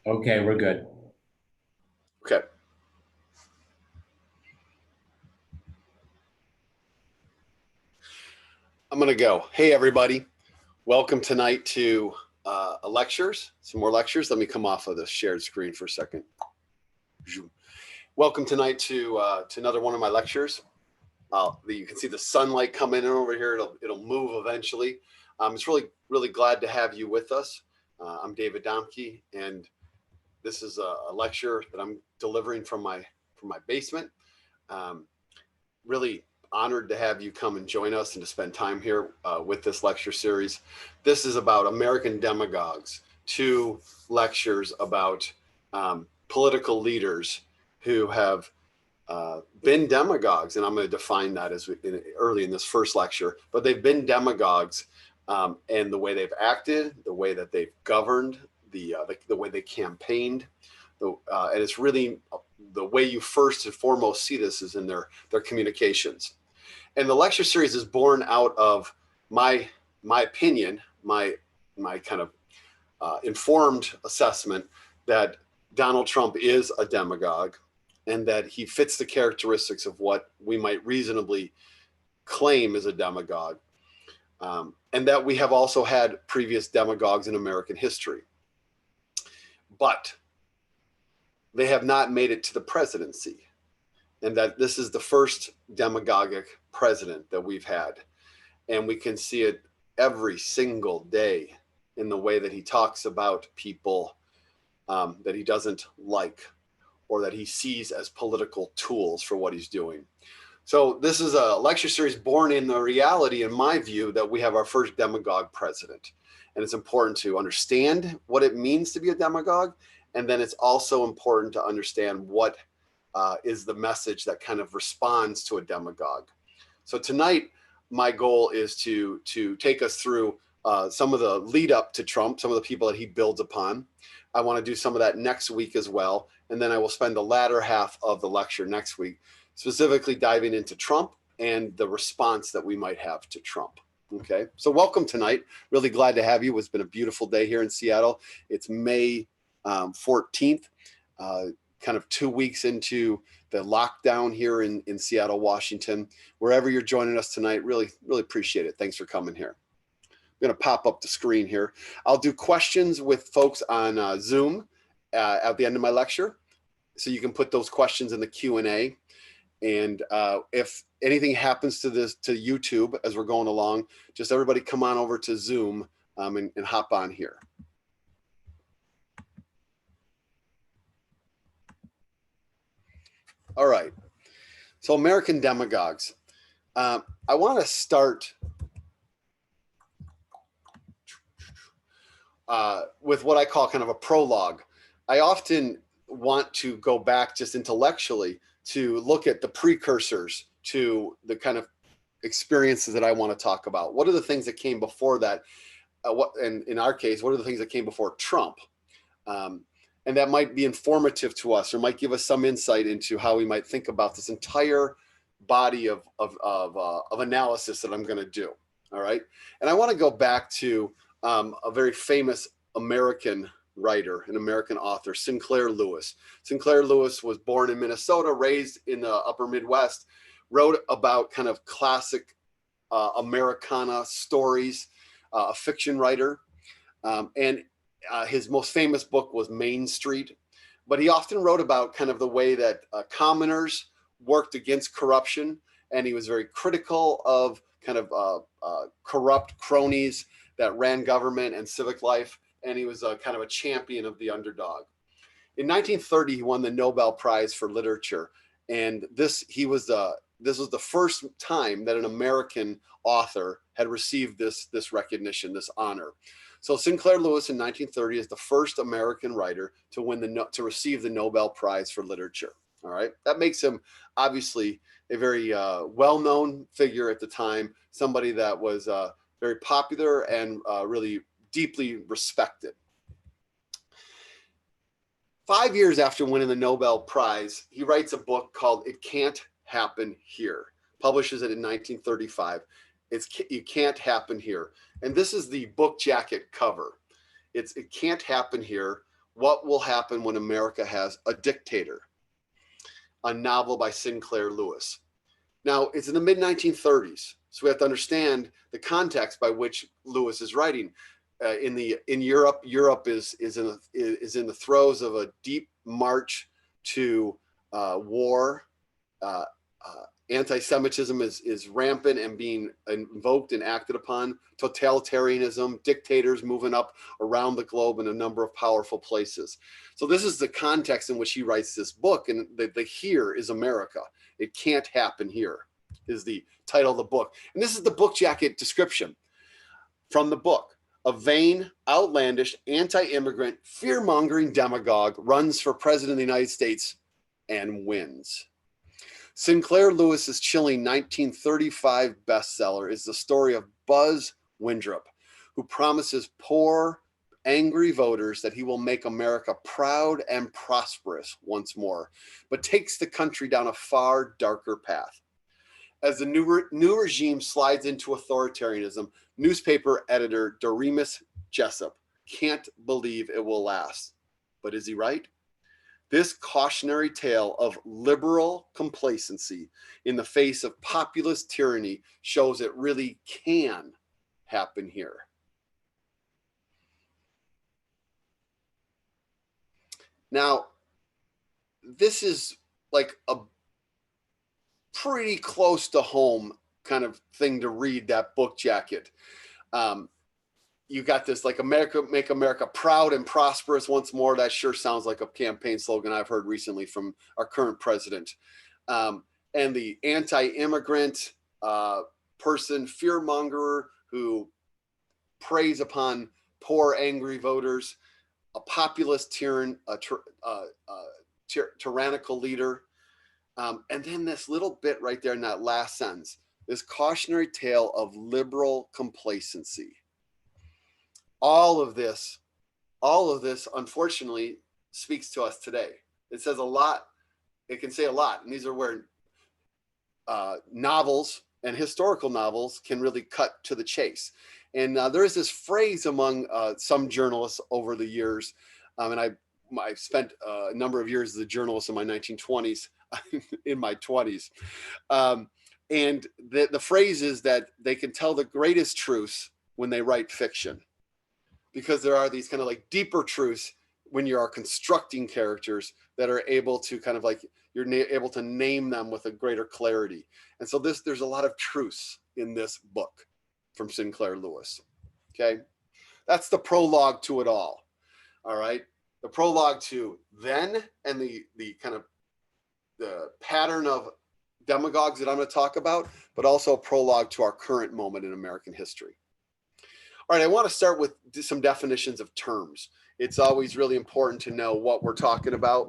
Okay, we're good. Okay. I'm going to go. Hey, everybody. Welcome tonight to lectures, some more lectures. Let me come off of the shared screen for a second. Welcome tonight to another one of my lectures. You can see the sunlight coming in over here. It'll move eventually. It's really glad to have you with us. I'm David Domke, and this is a lecture that I'm delivering from my basement. Really honored to have you come and join us and to spend time here with this lecture series. This is about American demagogues, 2 lectures about political leaders who have been demagogues, and I'm going to define that as early in this first lecture, but they've been demagogues, and the way they've acted, the way that they've governed, the way they campaigned, and it's really the way you first and foremost see this is in their communications. And the lecture series is born out of my opinion, my kind of informed assessment that Donald Trump is a demagogue, and that he fits the characteristics of what we might reasonably claim as a demagogue, and that we have also had previous demagogues in American history, but they have not made it to the presidency, and that this is the first demagogic president that we've had. And we can see it every single day in the way that he talks about people that he doesn't like, or that he sees as political tools for what he's doing. So this is a lecture series born in the reality, in my view, that we have our first demagogue president. And it's important to understand what it means to be a demagogue. And then it's also important to understand what is the message that kind of responds to a demagogue. So tonight, my goal is to take us through some of the lead up to Trump, some of the people that he builds upon. I want to do some of that next week as well. And then I will spend the latter half of the lecture next week specifically diving into Trump and the response that we might have to Trump. Okay, so welcome tonight. Really glad to have you. It's been a beautiful day here in Seattle. It's May 14th, kind of 2 weeks into the lockdown here in Seattle, Washington. Wherever you're joining us tonight, really appreciate it. Thanks for coming here. I'm going to pop up the screen here. I'll do questions with folks on Zoom at the end of my lecture, so you can put those questions in the Q&A. And if anything happens to YouTube as we're going along, just everybody come on over to Zoom and hop on here. All right. So American demagogues. I want to start with what I call kind of a prologue. I often want to go back just intellectually to look at the precursors to the kind of experiences that I want to talk about. What are the things that came before that? And in our case, what are the things that came before Trump? And that might be informative to us, or might give us some insight into how we might think about this entire body of analysis that I'm going to do. All right. And I want to go back to a very famous American writer, an American author, Sinclair Lewis. Sinclair Lewis was born in Minnesota, raised in the upper Midwest, wrote about kind of classic Americana stories, a fiction writer. And his most famous book was Main Street. But he often wrote about kind of the way that commoners worked against corruption. And he was very critical of kind of corrupt cronies that ran government and civic life. And he was kind of a champion of the underdog. In 1930, he won the Nobel Prize for Literature. And this was the first time that an American author had received this recognition, this honor. So Sinclair Lewis in 1930 is the first American writer to receive the Nobel Prize for Literature. All right, that makes him obviously a very well-known figure at the time, somebody that was very popular and really deeply respected. 5 years after winning the Nobel Prize, he writes a book called It Can't Happen Here, publishes it in 1935. It Can't Happen Here. And this is the book jacket cover. It Can't Happen Here What Will Happen When America Has a Dictator, a novel by Sinclair Lewis. Now, it's in the mid 1930s, so we have to understand the context by which Lewis is writing. In Europe, Europe is in the throes of a deep march to war. Uh, Anti-Semitism is rampant and being invoked and acted upon. Totalitarianism, dictators moving up around the globe in a number of powerful places. So this is the context in which he writes this book, and the here is America. It can't happen here is the title of the book. And this is the book jacket description from the book. A vain, outlandish, anti-immigrant, fear-mongering demagogue runs for president of the United States and wins. Sinclair Lewis's chilling 1935 bestseller is the story of Buzz Windrop, who promises poor, angry voters that he will make America proud and prosperous once more, but takes the country down a far darker path. As the new regime slides into authoritarianism, newspaper editor Doremus Jessup can't believe it will last. But is he right? This cautionary tale of liberal complacency in the face of populist tyranny shows it really can happen here. Now, this is like a pretty close to home kind of thing to read, that book jacket. You got this like America, make America proud and prosperous once more. That sure sounds like a campaign slogan I've heard recently from our current president. And the anti-immigrant person, fearmonger who preys upon poor, angry voters, a populist tyrannical leader. And then this little bit right there in that last sentence, this cautionary tale of liberal complacency. All of this, unfortunately, speaks to us today. It says a lot. It can say a lot. And these are where novels and historical novels can really cut to the chase. And there is this phrase among some journalists over the years, and I spent a number of years as a journalist in my 1920s, in my 20s. And the phrase is that they can tell the greatest truths when they write fiction, because there are these kind of like deeper truths when you are constructing characters that are able to kind of like, you're able to name them with a greater clarity. And so there's a lot of truths in this book from Sinclair Lewis. Okay. That's the prologue to it all. All right. The prologue to then, and the kind of the pattern of demagogues that I'm going to talk about, but also a prologue to our current moment in American history. All right, I want to start with some definitions of terms. It's always really important to know what we're talking about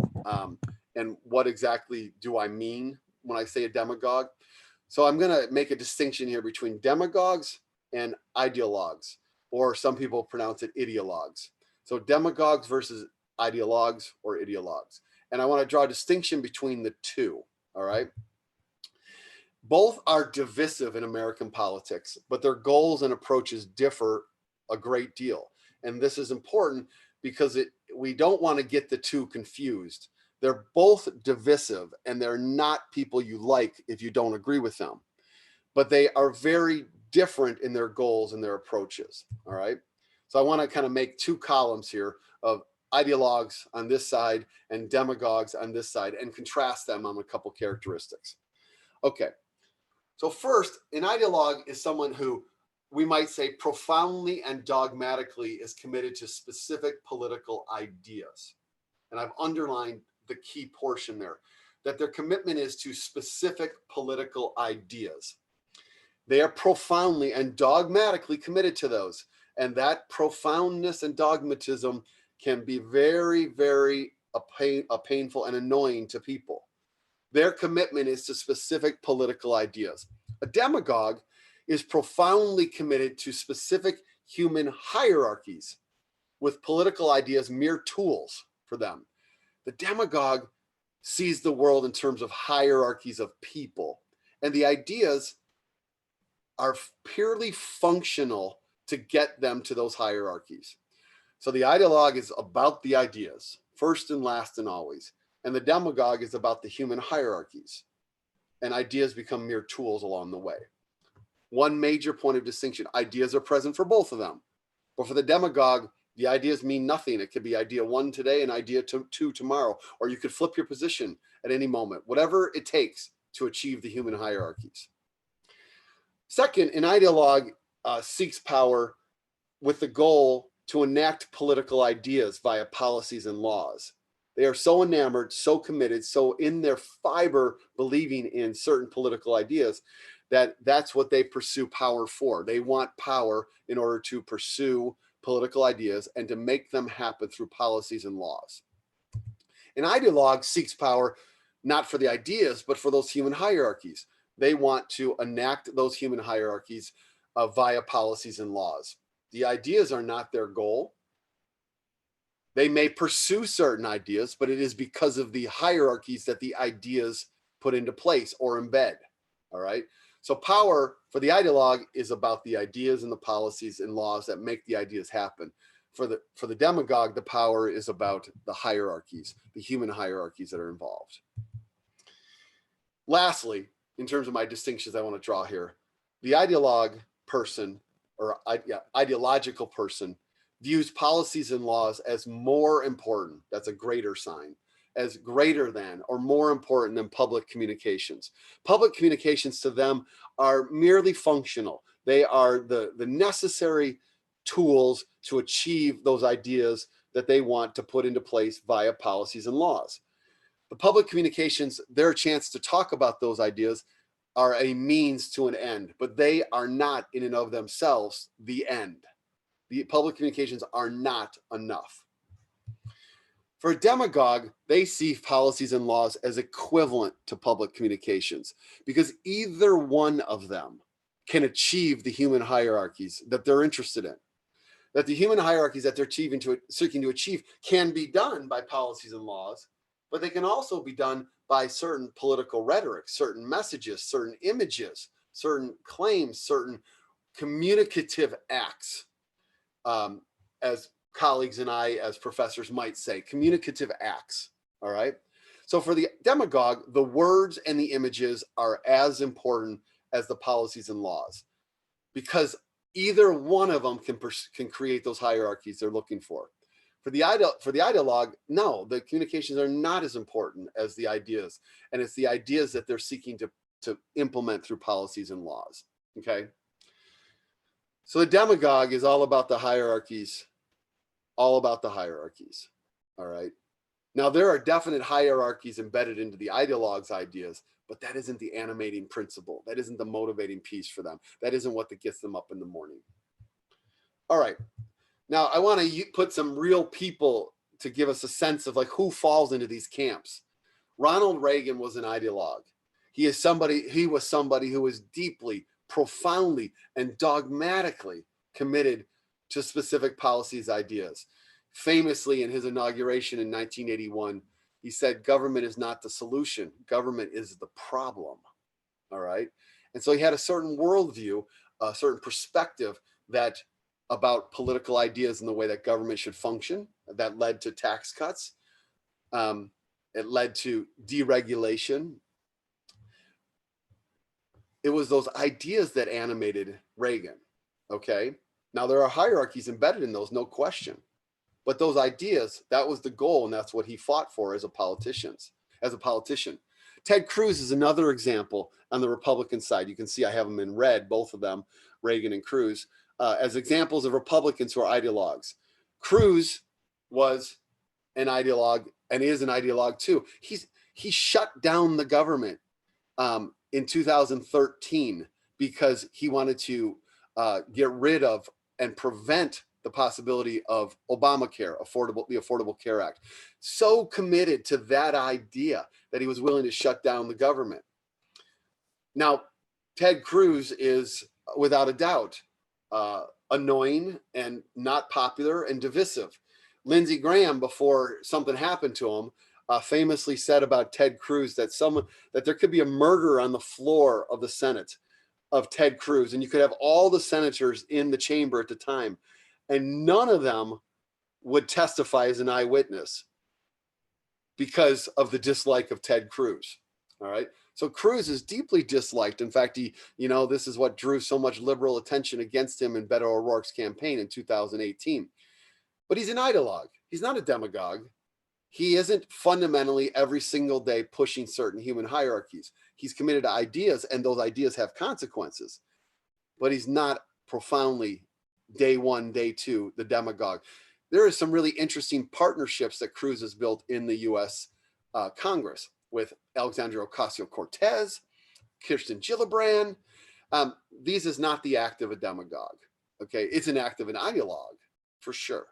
and what exactly do I mean when I say a demagogue. So I'm going to make a distinction here between demagogues and ideologues, or some people pronounce it ideologues. So demagogues versus ideologues or ideologues. And I want to draw a distinction between the two, all right? Both are divisive in American politics, but their goals and approaches differ a great deal. And this is important because we don't want to get the two confused. They're both divisive, and they're not people you like if you don't agree with them. But they are very different in their goals and their approaches, all right? So I want to kind of make two columns here of ideologues on this side and demagogues on this side, and contrast them on a couple characteristics. Okay. So first, an ideologue is someone who we might say profoundly and dogmatically is committed to specific political ideas. And I've underlined the key portion there, that their commitment is to specific political ideas. They are profoundly and dogmatically committed to those. And that profoundness and dogmatism can be very, very painful and annoying to people. Their commitment is to specific political ideas. A demagogue is profoundly committed to specific human hierarchies, with political ideas mere tools for them. The demagogue sees the world in terms of hierarchies of people, and the ideas are purely functional to get them to those hierarchies. So the ideologue is about the ideas, first and last and always. And the demagogue is about the human hierarchies. And ideas become mere tools along the way. One major point of distinction, ideas are present for both of them. But for the demagogue, the ideas mean nothing. It could be idea one today and idea two tomorrow, or you could flip your position at any moment, whatever it takes to achieve the human hierarchies. Second, an ideologue seeks power with the goal to enact political ideas via policies and laws. They are so enamored, so committed, so in their fiber believing in certain political ideas that that's what they pursue power for. They want power in order to pursue political ideas and to make them happen through policies and laws. An ideologue seeks power not for the ideas, but for those human hierarchies. They want to enact those human hierarchies via policies and laws. The ideas are not their goal. They may pursue certain ideas, but it is because of the hierarchies that the ideas put into place or embed. All right. So power for the ideologue is about the ideas and the policies and laws that make the ideas happen. For the demagogue, the power is about the hierarchies, the human hierarchies that are involved. Lastly, in terms of my distinctions I want to draw here, the ideologue person or ideological person views policies and laws as more important. That's a greater sign, as greater than or more important than public communications. Public communications to them are merely functional. They are the necessary tools to achieve those ideas that they want to put into place via policies and laws. The public communications, their chance to talk about those ideas, are a means to an end, but they are not in and of themselves the end. The public communications are not enough. For a demagogue, they see policies and laws as equivalent to public communications because either one of them can achieve the human hierarchies that they're interested in. That the human hierarchies that they're seeking to achieve can be done by policies and laws, but they can also be done by certain political rhetoric, certain messages, certain images, certain claims, certain communicative acts. As colleagues and I, as professors might say, communicative acts, all right? So for the demagogue, the words and the images are as important as the policies and laws because either one of them can create those hierarchies they're looking for. For the ideologue, no, the communications are not as important as the ideas, and it's the ideas that they're seeking to implement through policies and laws, okay? So the demagogue is all about the hierarchies, all right? Now, there are definite hierarchies embedded into the ideologue's ideas, but that isn't the animating principle. That isn't the motivating piece for them. That isn't what gets them up in the morning. All right. Now, I want to put some real people to give us a sense of like who falls into these camps. Ronald Reagan was an ideologue. He was somebody who was deeply, profoundly, and dogmatically committed to specific policies, ideas. Famously, in his inauguration in 1981, he said, government is not the solution. Government is the problem. All right. And so he had a certain worldview, a certain perspective about political ideas and the way that government should function. That led to tax cuts. It led to deregulation. It was those ideas that animated Reagan. Okay. Now there are hierarchies embedded in those, no question. But those ideas, that was the goal, and that's what he fought for as a politician. Ted Cruz is another example on the Republican side. You can see I have them in red, both of them, Reagan and Cruz, as examples of Republicans who are ideologues. Cruz was an ideologue and is an ideologue too. He shut down the government in 2013 because he wanted to get rid of and prevent the possibility of Obamacare, the Affordable Care Act. So committed to that idea that he was willing to shut down the government. Now, Ted Cruz is, without a doubt, annoying and not popular and divisive. Lindsey Graham, before something happened to him, famously said about Ted Cruz that there could be a murder on the floor of the Senate of Ted Cruz, and you could have all the senators in the chamber at the time, and none of them would testify as an eyewitness because of the dislike of Ted Cruz. All right. So Cruz is deeply disliked. In fact, this is what drew so much liberal attention against him in Beto O'Rourke's campaign in 2018. But he's an ideologue. He's not a demagogue. He isn't fundamentally every single day pushing certain human hierarchies. He's committed to ideas, and those ideas have consequences. But he's not profoundly day one, day two, the demagogue. There is some really interesting partnerships that Cruz has built in the U.S. Congress with Alexandria Ocasio-Cortez, Kirsten Gillibrand. These is not the act of a demagogue. Okay, it's an act of an ideologue for sure.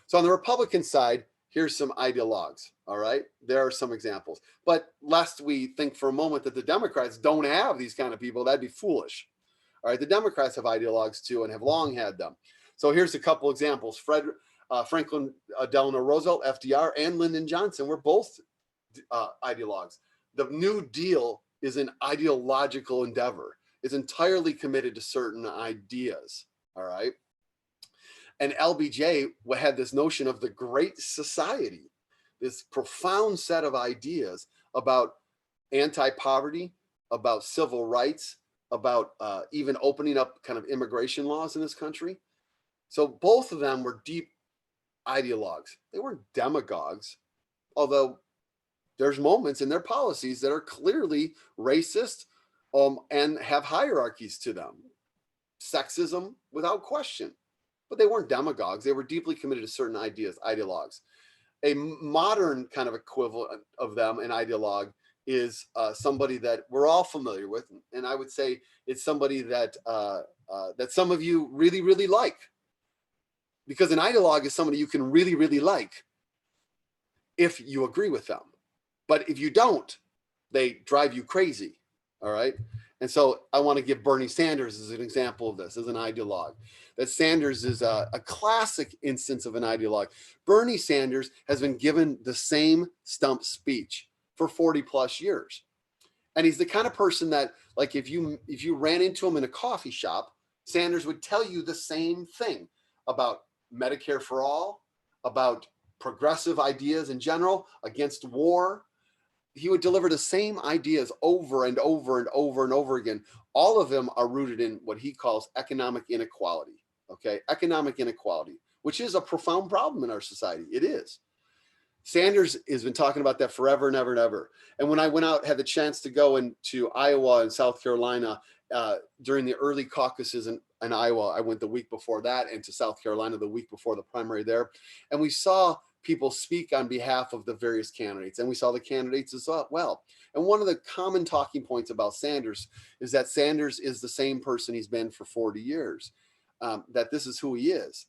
So on the Republican side, here's some ideologues. All right, there are some examples. But lest we think for a moment that the Democrats don't have these kind of people, that'd be foolish. All right, the Democrats have ideologues too and have long had them. So here's a couple examples. Franklin Delano Roosevelt, FDR, and Lyndon Johnson were both ideologues. The New Deal is an ideological endeavor. It's entirely committed to certain ideas. All right. And LBJ had this notion of the Great Society, this profound set of ideas about anti-poverty, about civil rights, about even opening up kind of immigration laws in this country. So both of them were deep ideologues. They weren't demagogues, although there's moments in their policies that are clearly racist and have hierarchies to them. Sexism, without question. But they weren't demagogues. They were deeply committed to certain ideas, ideologues. A modern kind of equivalent of them, an ideologue, is somebody that we're all familiar with. And I would say it's somebody that that some of you really, really like. Because an ideologue is somebody you can really, really like if you agree with them. But if you don't, they drive you crazy. All right. And so I want to give Bernie Sanders as an example of this, as an ideologue. That Sanders is a classic instance of an ideologue. Bernie Sanders has been given the same stump speech for 40 plus years. And he's the kind of person that, like, if you ran into him in a coffee shop, Sanders would tell you the same thing about Medicare for all, about progressive ideas in general, against war. He would deliver the same ideas over and over and over and over again. All of them are rooted in what he calls economic inequality. Okay, economic inequality, which is a profound problem in our society. It is. Sanders has been talking about that forever and ever and ever. And when I went out, had the chance to go into Iowa and South Carolina during the early caucuses in Iowa, I went the week before that, and to South Carolina the week before the primary there. And we saw people speak on behalf of the various candidates, and we saw the candidates as well. And one of the common talking points about Sanders is that Sanders is the same person he's been for 40 years, that this is who he is.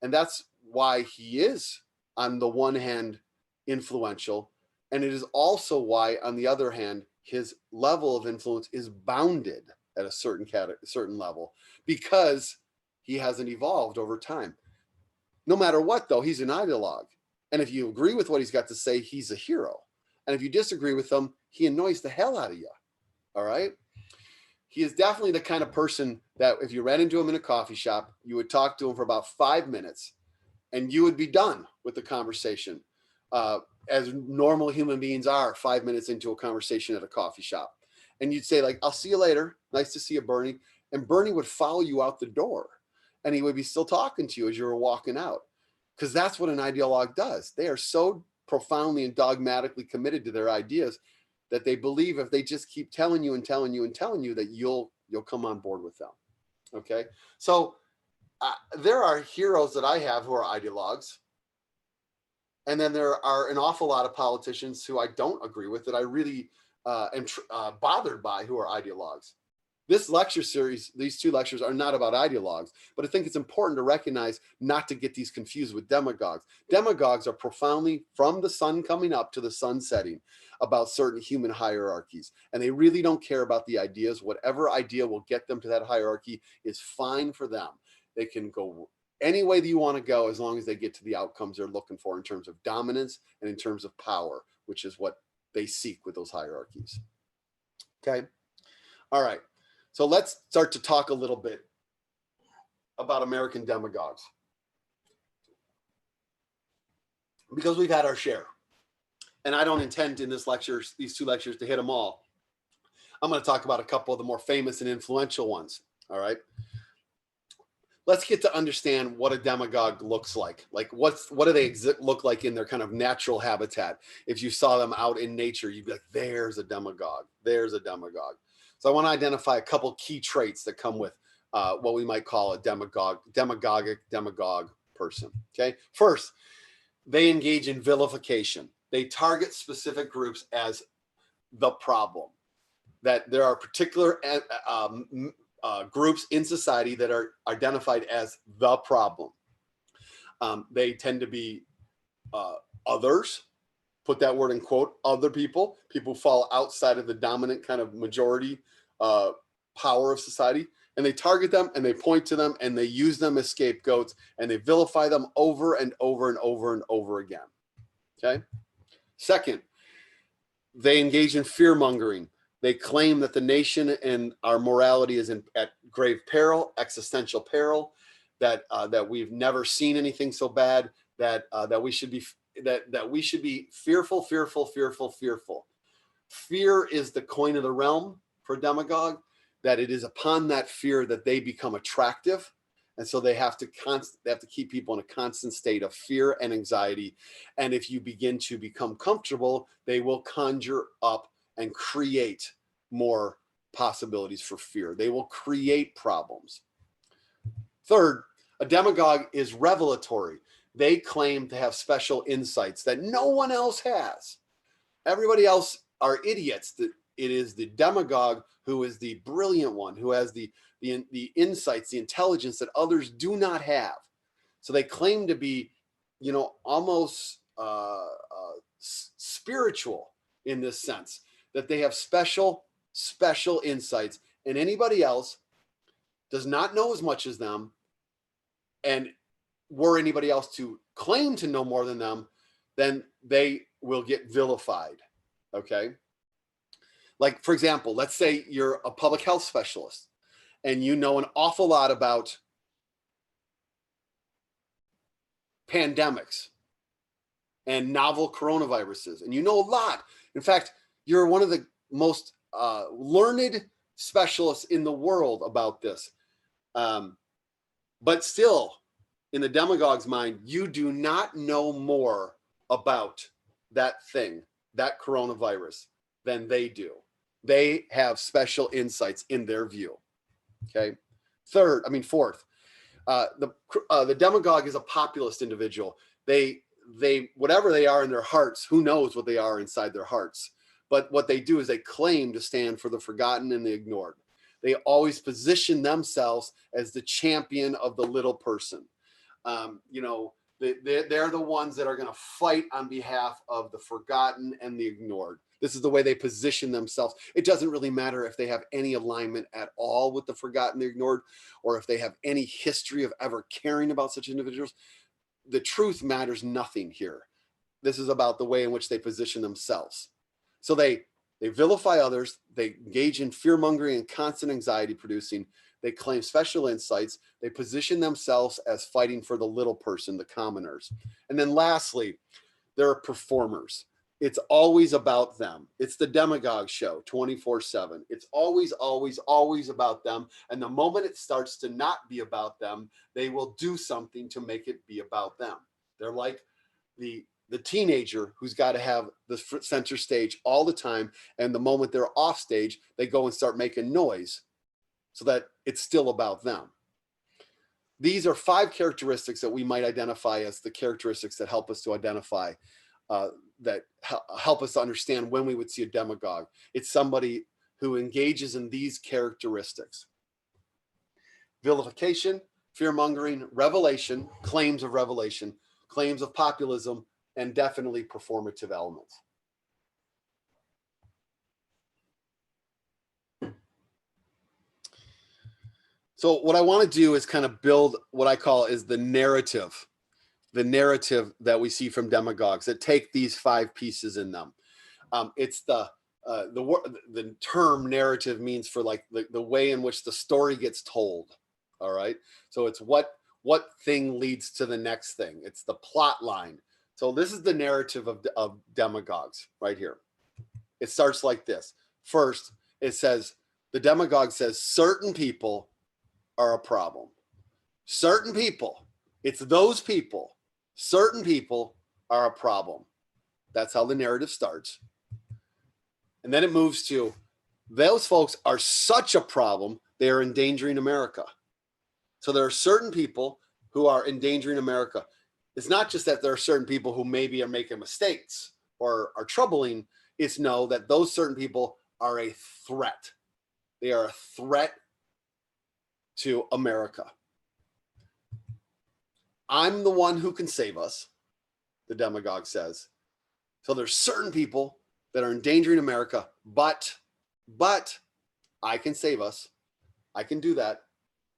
And that's why he is, on the one hand, influential. And it is also why, on the other hand, his level of influence is bounded at a certain level, because he hasn't evolved over time. No matter what, though, he's an ideologue. And if you agree with what he's got to say, he's a hero. And if you disagree with him, he annoys the hell out of you. All right? He is definitely the kind of person that if you ran into him in a coffee shop, you would talk to him for about 5 minutes and you would be done with the conversation. As normal human beings are 5 minutes into a conversation at a coffee shop. And you'd say, like, I'll see you later. Nice to see you, Bernie. And Bernie would follow you out the door. And he would be still talking to you as you were walking out. Because that's what an ideologue does. They are so profoundly and dogmatically committed to their ideas that they believe if they just keep telling you and telling you and telling you, that you'll come on board with them. Okay? So there are heroes that I have who are ideologues. And then there are an awful lot of politicians who I don't agree with, that I really am bothered by, who are ideologues. This lecture series, these two lectures, are not about ideologues, but I think it's important to recognize not to get these confused with demagogues. Demagogues are profoundly, from the sun coming up to the sun setting, about certain human hierarchies. And they really don't care about the ideas. Whatever idea will get them to that hierarchy is fine for them. They can go any way that you want to go, as long as they get to the outcomes they're looking for in terms of dominance and in terms of power, which is what they seek with those hierarchies. Okay. All right. So let's start to talk a little bit about American demagogues. because we've had our share. And I don't intend in this lecture, these 2 lectures, to hit them all. I'm going to talk about a couple of the more famous and influential ones. All right. Let's get to understand what a demagogue looks like. Like what do they look like in their kind of natural habitat? If you saw them out in nature, you'd be like, there's a demagogue. There's a demagogue. So I want to identify a couple key traits that come with what we might call a demagogic person. Okay. First, they engage in vilification. They target specific groups as the problem. That there are particular groups in society that are identified as the problem. They tend to be others, put that word in quote, other people who fall outside of the dominant kind of majority power of society. And they target them and they point to them and they use them as scapegoats and they vilify them over and over and over and over again. Okay. Second, they engage in fear mongering. They claim that the nation and our morality is at grave peril, existential peril, that we've never seen anything so bad, that we should be fearful. Fear is the coin of the realm for a demagogue, that it is upon that fear that they become attractive. And so they have to keep people in a constant state of fear and anxiety. And if you begin to become comfortable, they will conjure up and create more possibilities for fear. They will create problems. Third, a demagogue is revelatory. They claim to have special insights that no one else has. Everybody else are idiots. It is the demagogue who is the brilliant one, who has the insights, the intelligence that others do not have. So they claim to be, almost spiritual in this sense, that they have special insights, and anybody else does not know as much as them. And were anybody else to claim to know more than them, then they will get vilified. Okay. Like, for example, let's say you're a public health specialist and you know an awful lot about pandemics and novel coronaviruses, and you know a lot. In fact, you're one of the most learned specialists in the world about this. But still, in the demagogue's mind, you do not know more about that thing, that coronavirus, than they do. They have special insights in their view. Okay. Fourth, the demagogue is a populist individual. They whatever they are in their hearts, who knows what they are inside their hearts. But what they do is they claim to stand for the forgotten and the ignored. They always position themselves as the champion of the little person. They're the ones that are going to fight on behalf of the forgotten and the ignored. This is the way they position themselves. It doesn't really matter if they have any alignment at all with the forgotten, the ignored, or if they have any history of ever caring about such individuals. The truth matters nothing here. This is about the way in which they position themselves. So they vilify others. They engage in fear mongering and constant anxiety producing. They claim special insights. They position themselves as fighting for the little person, the commoners. And then lastly, they're performers. It's always about them. It's the demagogue show 24/7. It's always, always, always about them. And the moment it starts to not be about them, they will do something to make it be about them. They're like the teenager who's got to have the center stage all the time. And the moment they're off stage, they go and start making noise so that it's still about them. These are 5 characteristics that we might identify as the characteristics that help us to identify, that help us to understand when we would see a demagogue. It's somebody who engages in these characteristics: vilification, fear-mongering, revelation, claims of revelation, claims of populism, and definitely performative elements. So what I want to do is kind of build what I call is the narrative that we see from demagogues that take these 5 pieces in them. It's the term narrative means for like the way in which the story gets told. All right. So it's what thing leads to the next thing. It's the plot line. So this is the narrative of demagogues right here. It starts like this. First, it says, the demagogue says certain people are a problem. Certain people, it's those people, certain people are a problem. That's how the narrative starts. And then it moves to, those folks are such a problem, they are endangering America. So there are certain people who are endangering America. It's not just that there are certain people who maybe are making mistakes or are troubling. It's know that those certain people are a threat. They are a threat to America. I'm the one who can save us, the demagogue says. So there's certain people that are endangering America, but I can save us. I can do that.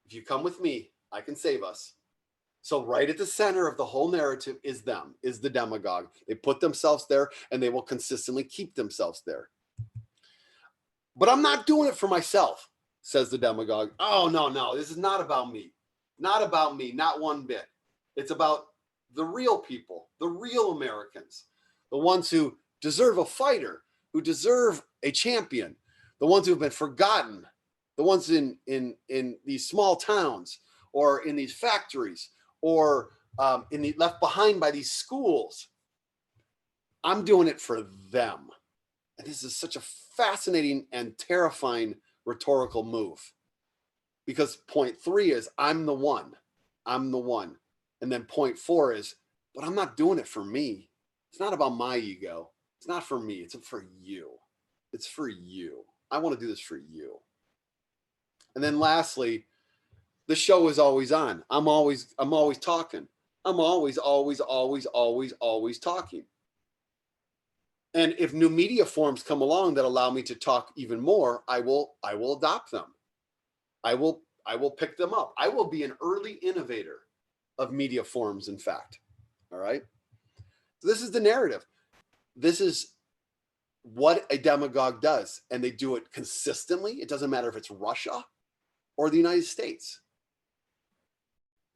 If you come with me, I can save us. So right at the center of the whole narrative is them, is the demagogue. They put themselves there and they will consistently keep themselves there. But I'm not doing it for myself, says the demagogue. Oh, no, this is not about me. Not about me, not one bit. It's about the real people, the real Americans, the ones who deserve a fighter, who deserve a champion, the ones who have been forgotten, the ones in these small towns or in these factories or left behind by these schools. I'm doing it for them. And this is such a fascinating and terrifying rhetorical move. Because point 3 is, I'm the one. I'm the one. And then point 4 is, but I'm not doing it for me. It's not about my ego. It's not for me. It's for you. It's for you. I want to do this for you. And then lastly, the show is always on. I'm always talking. I'm always talking. And if new media forms come along that allow me to talk even more, I will adopt them. I will pick them up. I will be an early innovator of media forms, in fact. All right. So this is the narrative. This is what a demagogue does. And they do it consistently. It doesn't matter if it's Russia or the United States.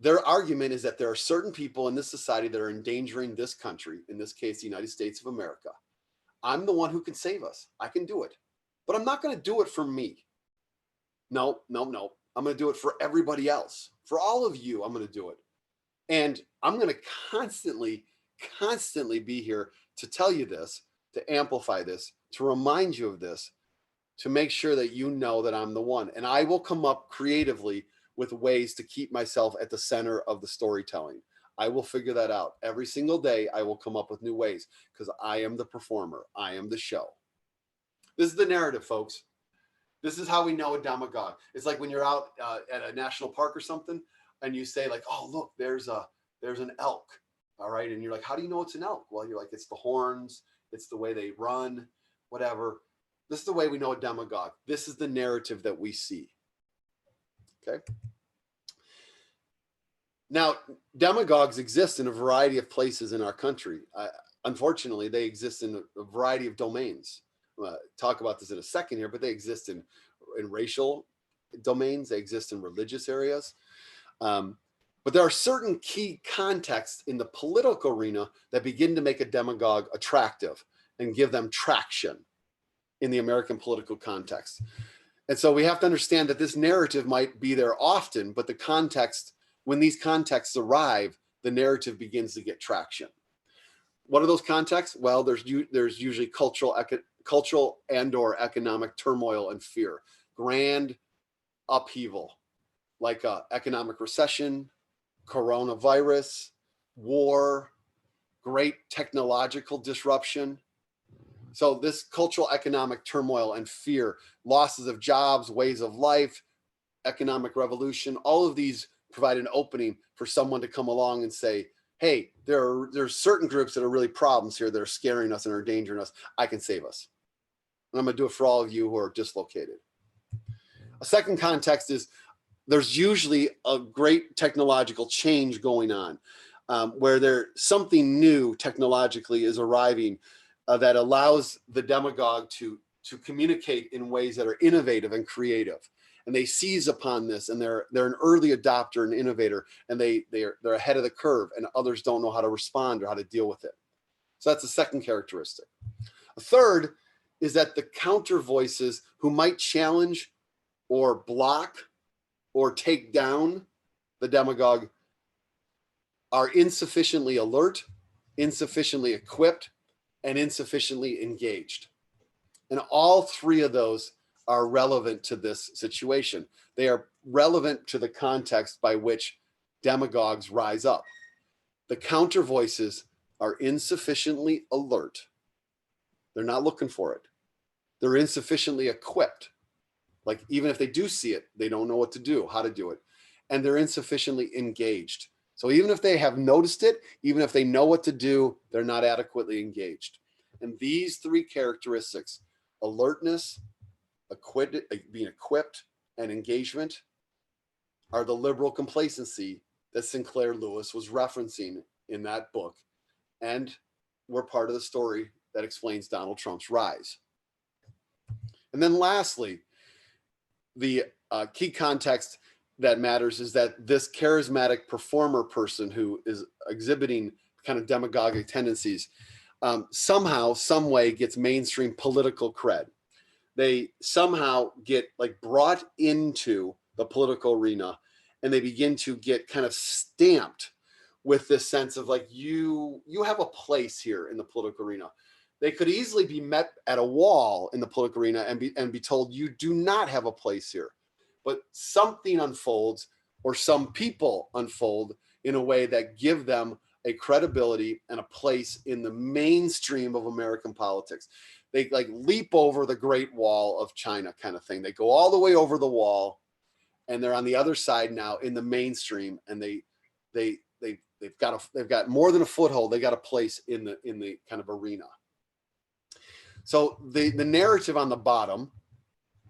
Their argument is that there are certain people in this society that are endangering this country, in this case, the United States of America. I'm the one who can save us. I can do it. But I'm not going to do it for me. No. I'm going to do it for everybody else. For all of you, I'm going to do it. And I'm going to constantly be here to tell you this, to amplify this, to remind you of this, to make sure that you know that I'm the one. And I will come up creatively with ways to keep myself at the center of the storytelling. I will figure that out. Every single day, I will come up with new ways because I am the performer. I am the show. This is the narrative, folks. This is how we know a demagogue. It's like when you're out at a national park or something and you say like, oh, look, there's an elk. All right. And you're like, how do you know it's an elk? Well, you're like, it's the horns. It's the way they run, whatever. This is the way we know a demagogue. This is the narrative that we see. Okay. Now, demagogues exist in a variety of places in our country. Unfortunately, they exist in a variety of domains. Talk about this in a second here, but they exist in racial domains. They exist in religious areas. But there are certain key contexts in the political arena that begin to make a demagogue attractive and give them traction in the American political context. And so we have to understand that this narrative might be there often, but the context, when these contexts arrive, the narrative begins to get traction. What are those contexts? Well, there's usually cultural and or economic turmoil and fear, grand upheaval, like economic recession, coronavirus, war, great technological disruption. So this cultural economic turmoil and fear, losses of jobs, ways of life, economic revolution, all of these provide an opening for someone to come along and say, hey, there's certain groups that are really problems here that are scaring us and are endangering us. I can save us. And I'm going to do it for all of you who are dislocated. A second context is there's usually a great technological change going on where something new technologically is arriving that allows the demagogue to communicate in ways that are innovative and creative. and they seize upon this, and they're an early adopter and innovator, and they're ahead of the curve, and others don't know how to respond or how to deal with it. So that's the second characteristic. A third is that the counter voices who might challenge or block or take down the demagogue are insufficiently alert, insufficiently equipped, and insufficiently engaged. And all three of those are relevant to this situation. They are relevant to the context by which demagogues rise up. The counter voices are insufficiently alert. They're not looking for it. They're insufficiently equipped. Like, even if they do see it, they don't know what to do, how to do it. And they're insufficiently engaged. So even if they have noticed it, even if they know what to do, they're not adequately engaged. And these three characteristics, alertness, being equipped, and engagement, are the liberal complacency that Sinclair Lewis was referencing in that book, and were part of the story that explains Donald Trump's rise. And then lastly, the key context that matters is that this charismatic performer person who is exhibiting kind of demagogic tendencies somehow, some way gets mainstream political cred. They somehow get like brought into the political arena, and they begin to get kind of stamped with this sense of like, you have a place here in the political arena. They could easily be met at a wall in the political arena and be told, you do not have a place here. But something unfolds, or some people unfold in a way that give them a credibility and a place in the mainstream of American politics. They like leap over the Great Wall of China kind of thing. They go all the way over the wall, and they're on the other side now in the mainstream, and they've got more than a foothold. They got a place in the kind of arena. So the narrative on the bottom,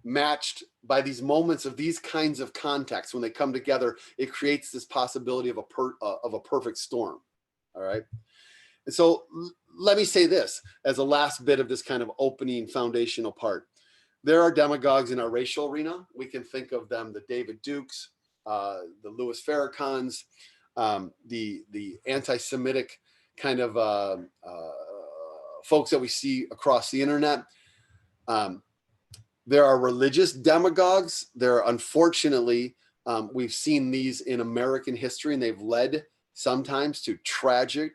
matched by these moments of these kinds of contexts, when they come together, it creates this possibility of a perfect storm. All right. And so let me say this as a last bit of this kind of opening foundational part. There are demagogues in our racial arena. We can think of them, the David Dukes, the Louis Farrakhans, the anti-Semitic kind of folks that we see across the internet. There are religious demagogues. Unfortunately, we've seen these in American history, and they've led sometimes to tragedy.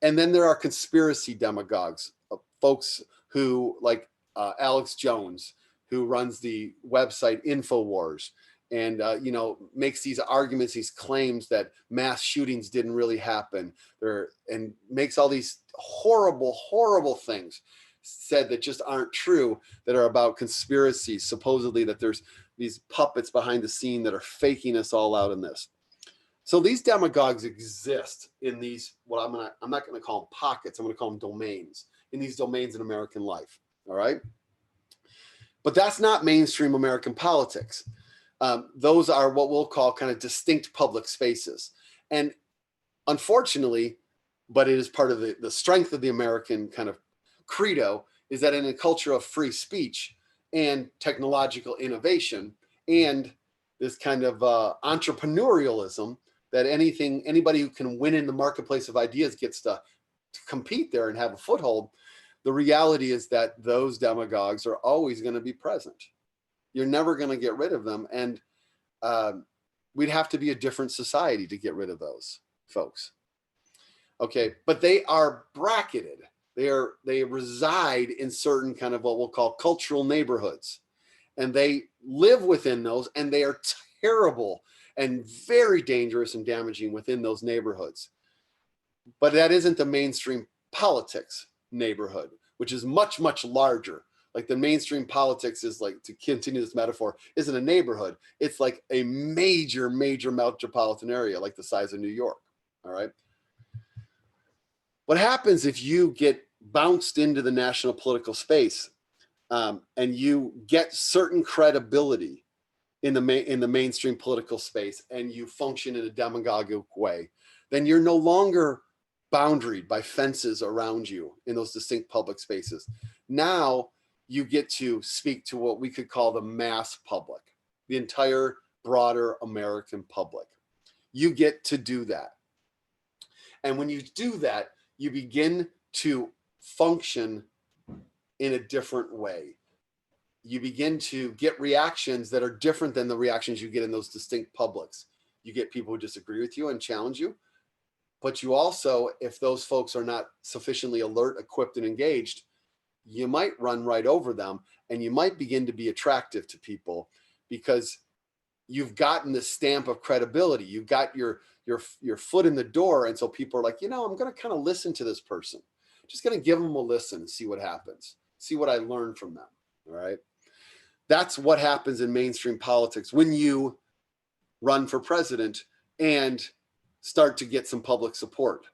And then there are conspiracy demagogues, folks who like Alex Jones, who runs the website InfoWars, and makes these arguments, these claims that mass shootings didn't really happen, and makes all these horrible, horrible things said that just aren't true, that are about conspiracies, supposedly that there's these puppets behind the scene that are faking us all out in this. So these demagogues exist in these, I'm not going to call them pockets, I'm going to call them domains, in these domains in American life. All right. But that's not mainstream American politics. Those are what we'll call kind of distinct public spaces. And unfortunately, but it is part of the strength of the American kind of credo, is that in a culture of free speech and technological innovation and this kind of entrepreneurialism, that anybody who can win in the marketplace of ideas gets to compete there and have a foothold. The reality is that those demagogues are always going to be present. You're never going to get rid of them. And we'd have to be a different society to get rid of those folks. Okay, but they are bracketed. They reside in certain kind of what we'll call cultural neighborhoods, and they live within those, and they are terrible and very dangerous and damaging within those neighborhoods. But that isn't the mainstream politics neighborhood, which is much, much larger. Like the mainstream politics is, like, to continue this metaphor, isn't a neighborhood. It's like a major, major metropolitan area, like the size of New York. All right. What happens if you get bounced into the national political space and you get certain credibility in the mainstream political space, and you function in a demagogic way, then you're no longer boundaried by fences around you in those distinct public spaces. Now you get to speak to what we could call the mass public, the entire broader American public. You get to do that. And when you do that, you begin to function in a different way. You begin to get reactions that are different than the reactions you get in those distinct publics. You get people who disagree with you and challenge you. But you also, if those folks are not sufficiently alert, equipped, and engaged, you might run right over them, and you might begin to be attractive to people because you've gotten the stamp of credibility. You've got your foot in the door. And so people are like, I'm going to kind of listen to this person. Just going to give them a listen and see what happens, see what I learn from them. All right. That's what happens in mainstream politics when you run for president and start to get some public support.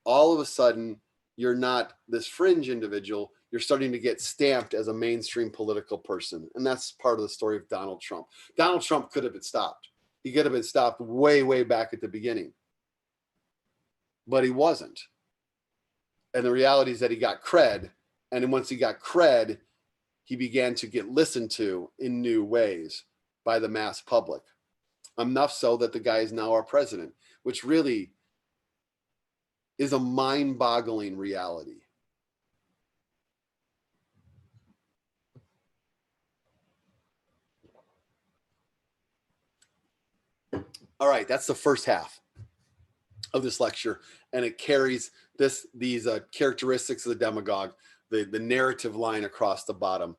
All of a sudden, you're not this fringe individual. You're starting to get stamped as a mainstream political person. And that's part of the story of Donald Trump. Donald Trump could have been stopped. He could have been stopped way, way back at the beginning. But he wasn't. And the reality is that he got cred. And then once he got cred, he began to get listened to in new ways by the mass public. Enough so that the guy is now our president, which really is a mind-boggling reality. All right, that's the first half of this lecture, and it carries these characteristics of the demagogue, the narrative line across the bottom,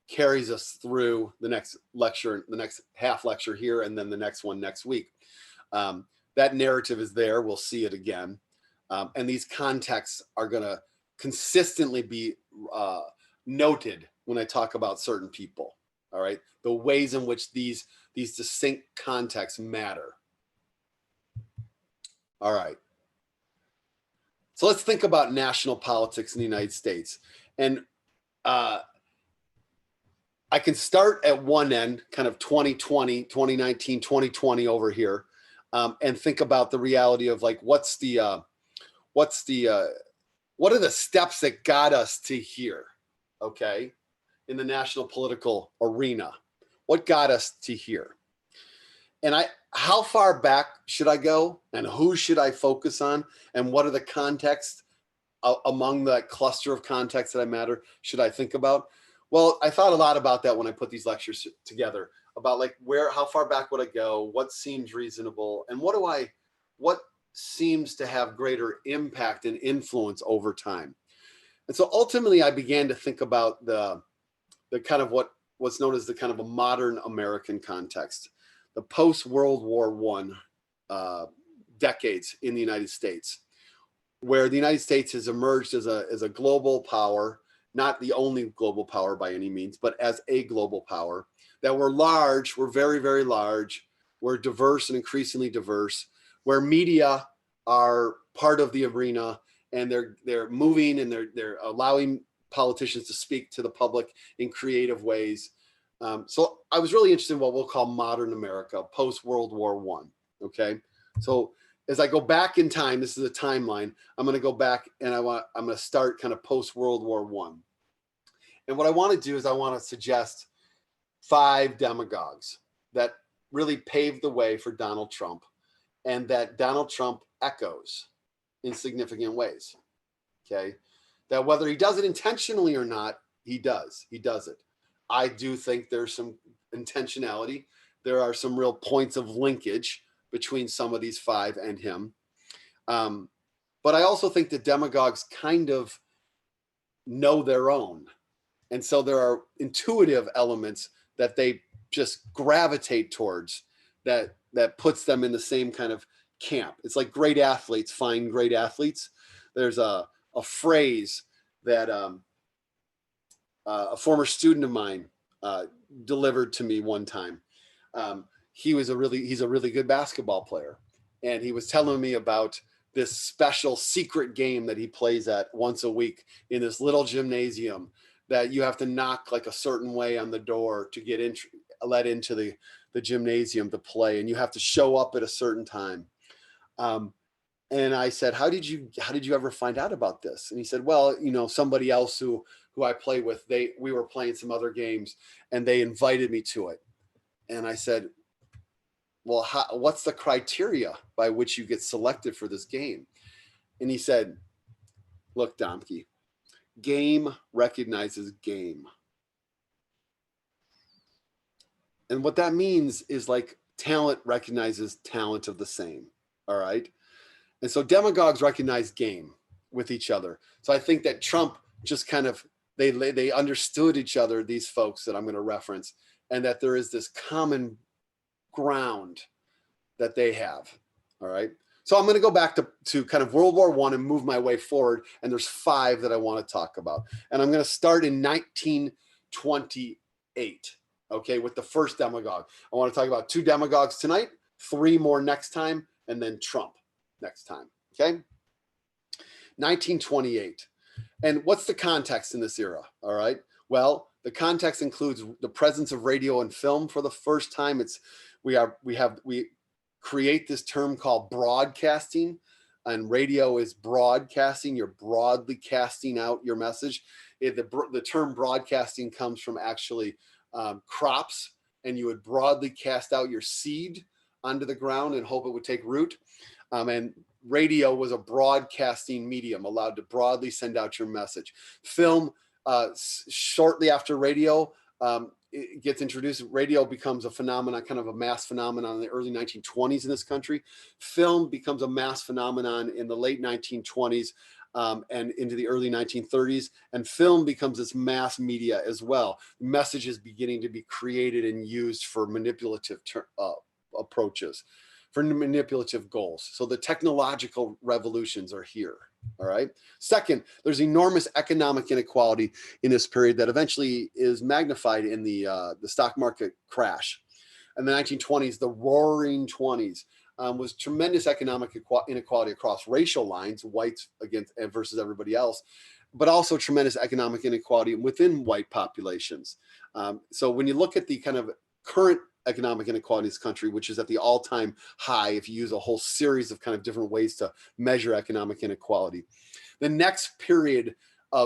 carries us through the next lecture, the next half lecture here, and then the next one next week. That narrative is there. We'll see it again. And these contexts are going to consistently be noted when I talk about certain people. All right. The ways in which these distinct contexts matter. All right. So let's think about national politics in the United States. And I can start at one end, kind of 2020, 2019, 2020 over here, and think about the reality of like, what are the steps that got us to here, okay, in the national political arena? What got us to here? And how far back should I go, and who should I focus on, and what are the contexts among the cluster of contexts that I matter should I think about? Well, I thought a lot about that when I put these lectures together, about like how far back would I go, what seems reasonable, and what seems to have greater impact and influence over time. And so ultimately I began to think about the kind of what's known as the kind of a modern American context, the post-World War I decades in the United States, where the United States has emerged as a global power, not the only global power by any means, but as a global power, that we're large, we're very, very large, we're diverse and increasingly diverse, where media are part of the arena, and they're moving and they're allowing politicians to speak to the public in creative ways. So I was really interested in what we'll call modern America, post-World War I, okay? So as I go back in time, this is a timeline, I'm gonna go back and I'm gonna start kind of post-World War I. And what I wanna do is I wanna suggest 5 demagogues that really paved the way for Donald Trump, and that Donald Trump echoes in significant ways, okay? That whether he does it intentionally or not, he does it. I do think there's some intentionality. There are some real points of linkage between some of these 5 and him. But I also think that demagogues kind of know their own. And so there are intuitive elements that they just gravitate towards that puts them in the same kind of camp. It's like great athletes find great athletes. There's a phrase that a former student of mine delivered to me one time. He's a really good basketball player, and he was telling me about this special secret game that he plays at once a week in this little gymnasium that you have to knock like a certain way on the door to get let into the gymnasium to play, and you have to show up at a certain time. And I said, how did you ever find out about this? And he said, well, somebody else who who I play with, we were playing some other games and they invited me to it. And I said, well, what's the criteria by which you get selected for this game? And he said, look, Domke, game recognizes game. And what that means is like talent recognizes talent of the same. All right. And so demagogues recognize game with each other. So I think that Trump just kind of, they understood each other, these folks that I'm going to reference, and that there is this common ground that they have. All right. So I'm going to go back to kind of World War I and move my way forward. And there's 5 that I want to talk about. And I'm going to start in 1928. Okay. With the first demagogue. I want to talk about 2 demagogues tonight, 3 more next time, and then Trump next time. Okay. 1928. And what's the context in this era? All right. Well, the context includes the presence of radio and film for the first time. We create this term called broadcasting, and radio is broadcasting. You're broadly casting out your message. The term broadcasting comes from actually crops, and you would broadly cast out your seed onto the ground and hope it would take root. And radio was a broadcasting medium, allowed to broadly send out your message. Film, shortly after radio it gets introduced, radio becomes a phenomenon, kind of a mass phenomenon in the early 1920s in this country. Film becomes a mass phenomenon in the late 1920s and into the early 1930s. And film becomes this mass media as well. Messages beginning to be created and used for manipulative approaches, for manipulative goals. So the technological revolutions are here. All right. Second, there's enormous economic inequality in this period that eventually is magnified in the stock market crash. In the 1920s, the roaring 20s, was tremendous economic inequality across racial lines, whites versus everybody else, but also tremendous economic inequality within white populations. So when you look at the kind of current economic inequality in this country, which is at the all-time high, if you use a whole series of kind of different ways to measure economic inequality. The next period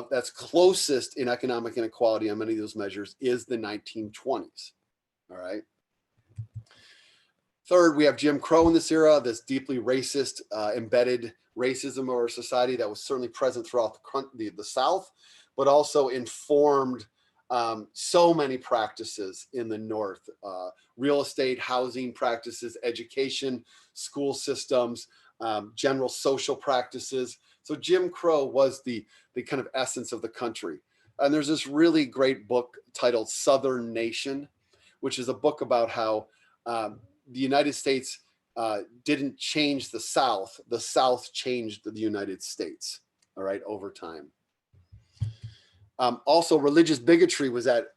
that's closest in economic inequality on many of those measures is the 1920s. All right. Third, we have Jim Crow in this era, this deeply racist, embedded racism of our society that was certainly present throughout the South, but also informed so many practices in the North, real estate, housing practices, education, school systems, general social practices. So Jim Crow was the kind of essence of the country. And there's this really great book titled Southern Nation, which is a book about how the United States didn't change the South changed the United States, all right, over time. Also, religious bigotry was at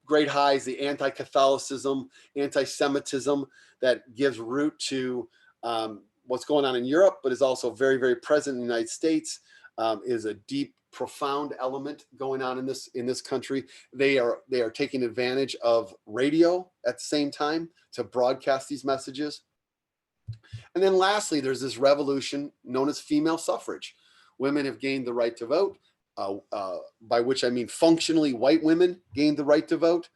great highs, the anti-Catholicism, anti-Semitism that gives root to what's going on in Europe, but is also very, very present in the United States, is a deep, profound element going on in this country. They are taking advantage of radio at the same time to broadcast these messages. And then lastly, there's this revolution known as female suffrage. Women have gained the right to vote. By which I mean functionally white women gained the right to vote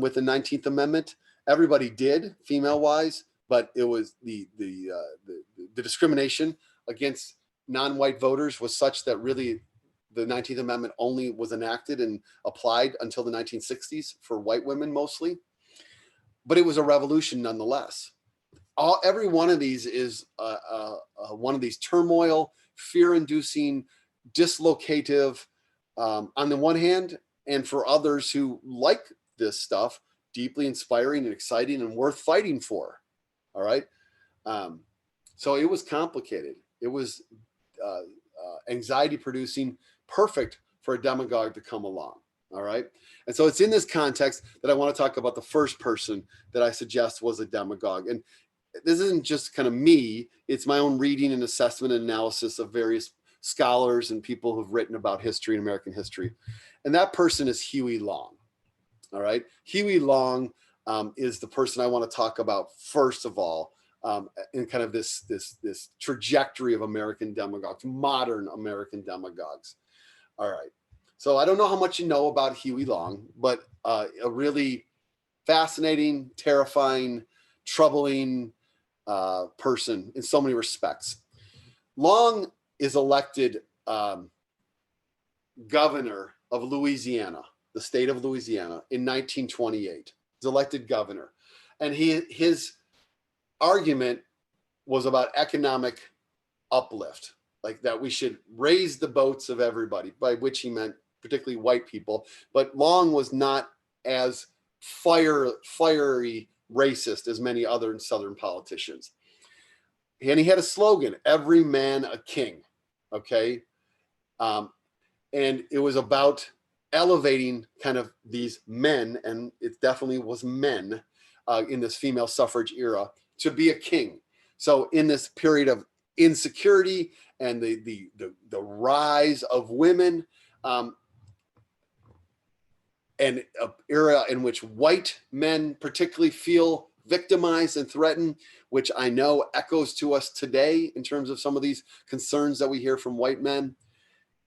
with the 19th Amendment. Everybody did, female-wise, but it was the discrimination against non-white voters was such that really the 19th Amendment only was enacted and applied until the 1960s for white women mostly. But it was a revolution nonetheless. Every one of these is one of these turmoil, fear-inducing, dislocative on the one hand, and for others who like this stuff, deeply inspiring and exciting and worth fighting for. All right. So it was complicated. It was anxiety producing, perfect for a demagogue to come along. All right. And so it's in this context that I want to talk about the first person that I suggest was a demagogue. And this isn't just kind of me, it's my own reading and assessment and analysis of various scholars and people who've written about history and American history. And that person is Huey Long. All right. Huey Long is the person I want to talk about first of all, in kind of this trajectory of American demagogues, modern American demagogues. All right. So I don't know how much you know about Huey Long, but a really fascinating, terrifying, troubling person in so many respects. Long is elected governor of Louisiana, the state of Louisiana, in 1928. He's elected governor. And his argument was about economic uplift, like that we should raise the boats of everybody, by which he meant particularly white people. But Long was not as fiery racist as many other Southern politicians. And he had a slogan, every man a king, okay? And it was about elevating kind of these men, and it definitely was men in this female suffrage era, to be a king. So in this period of insecurity and the rise of women, and an era in which white men particularly feel victimized and threatened, which I know echoes to us today in terms of some of these concerns that we hear from white men.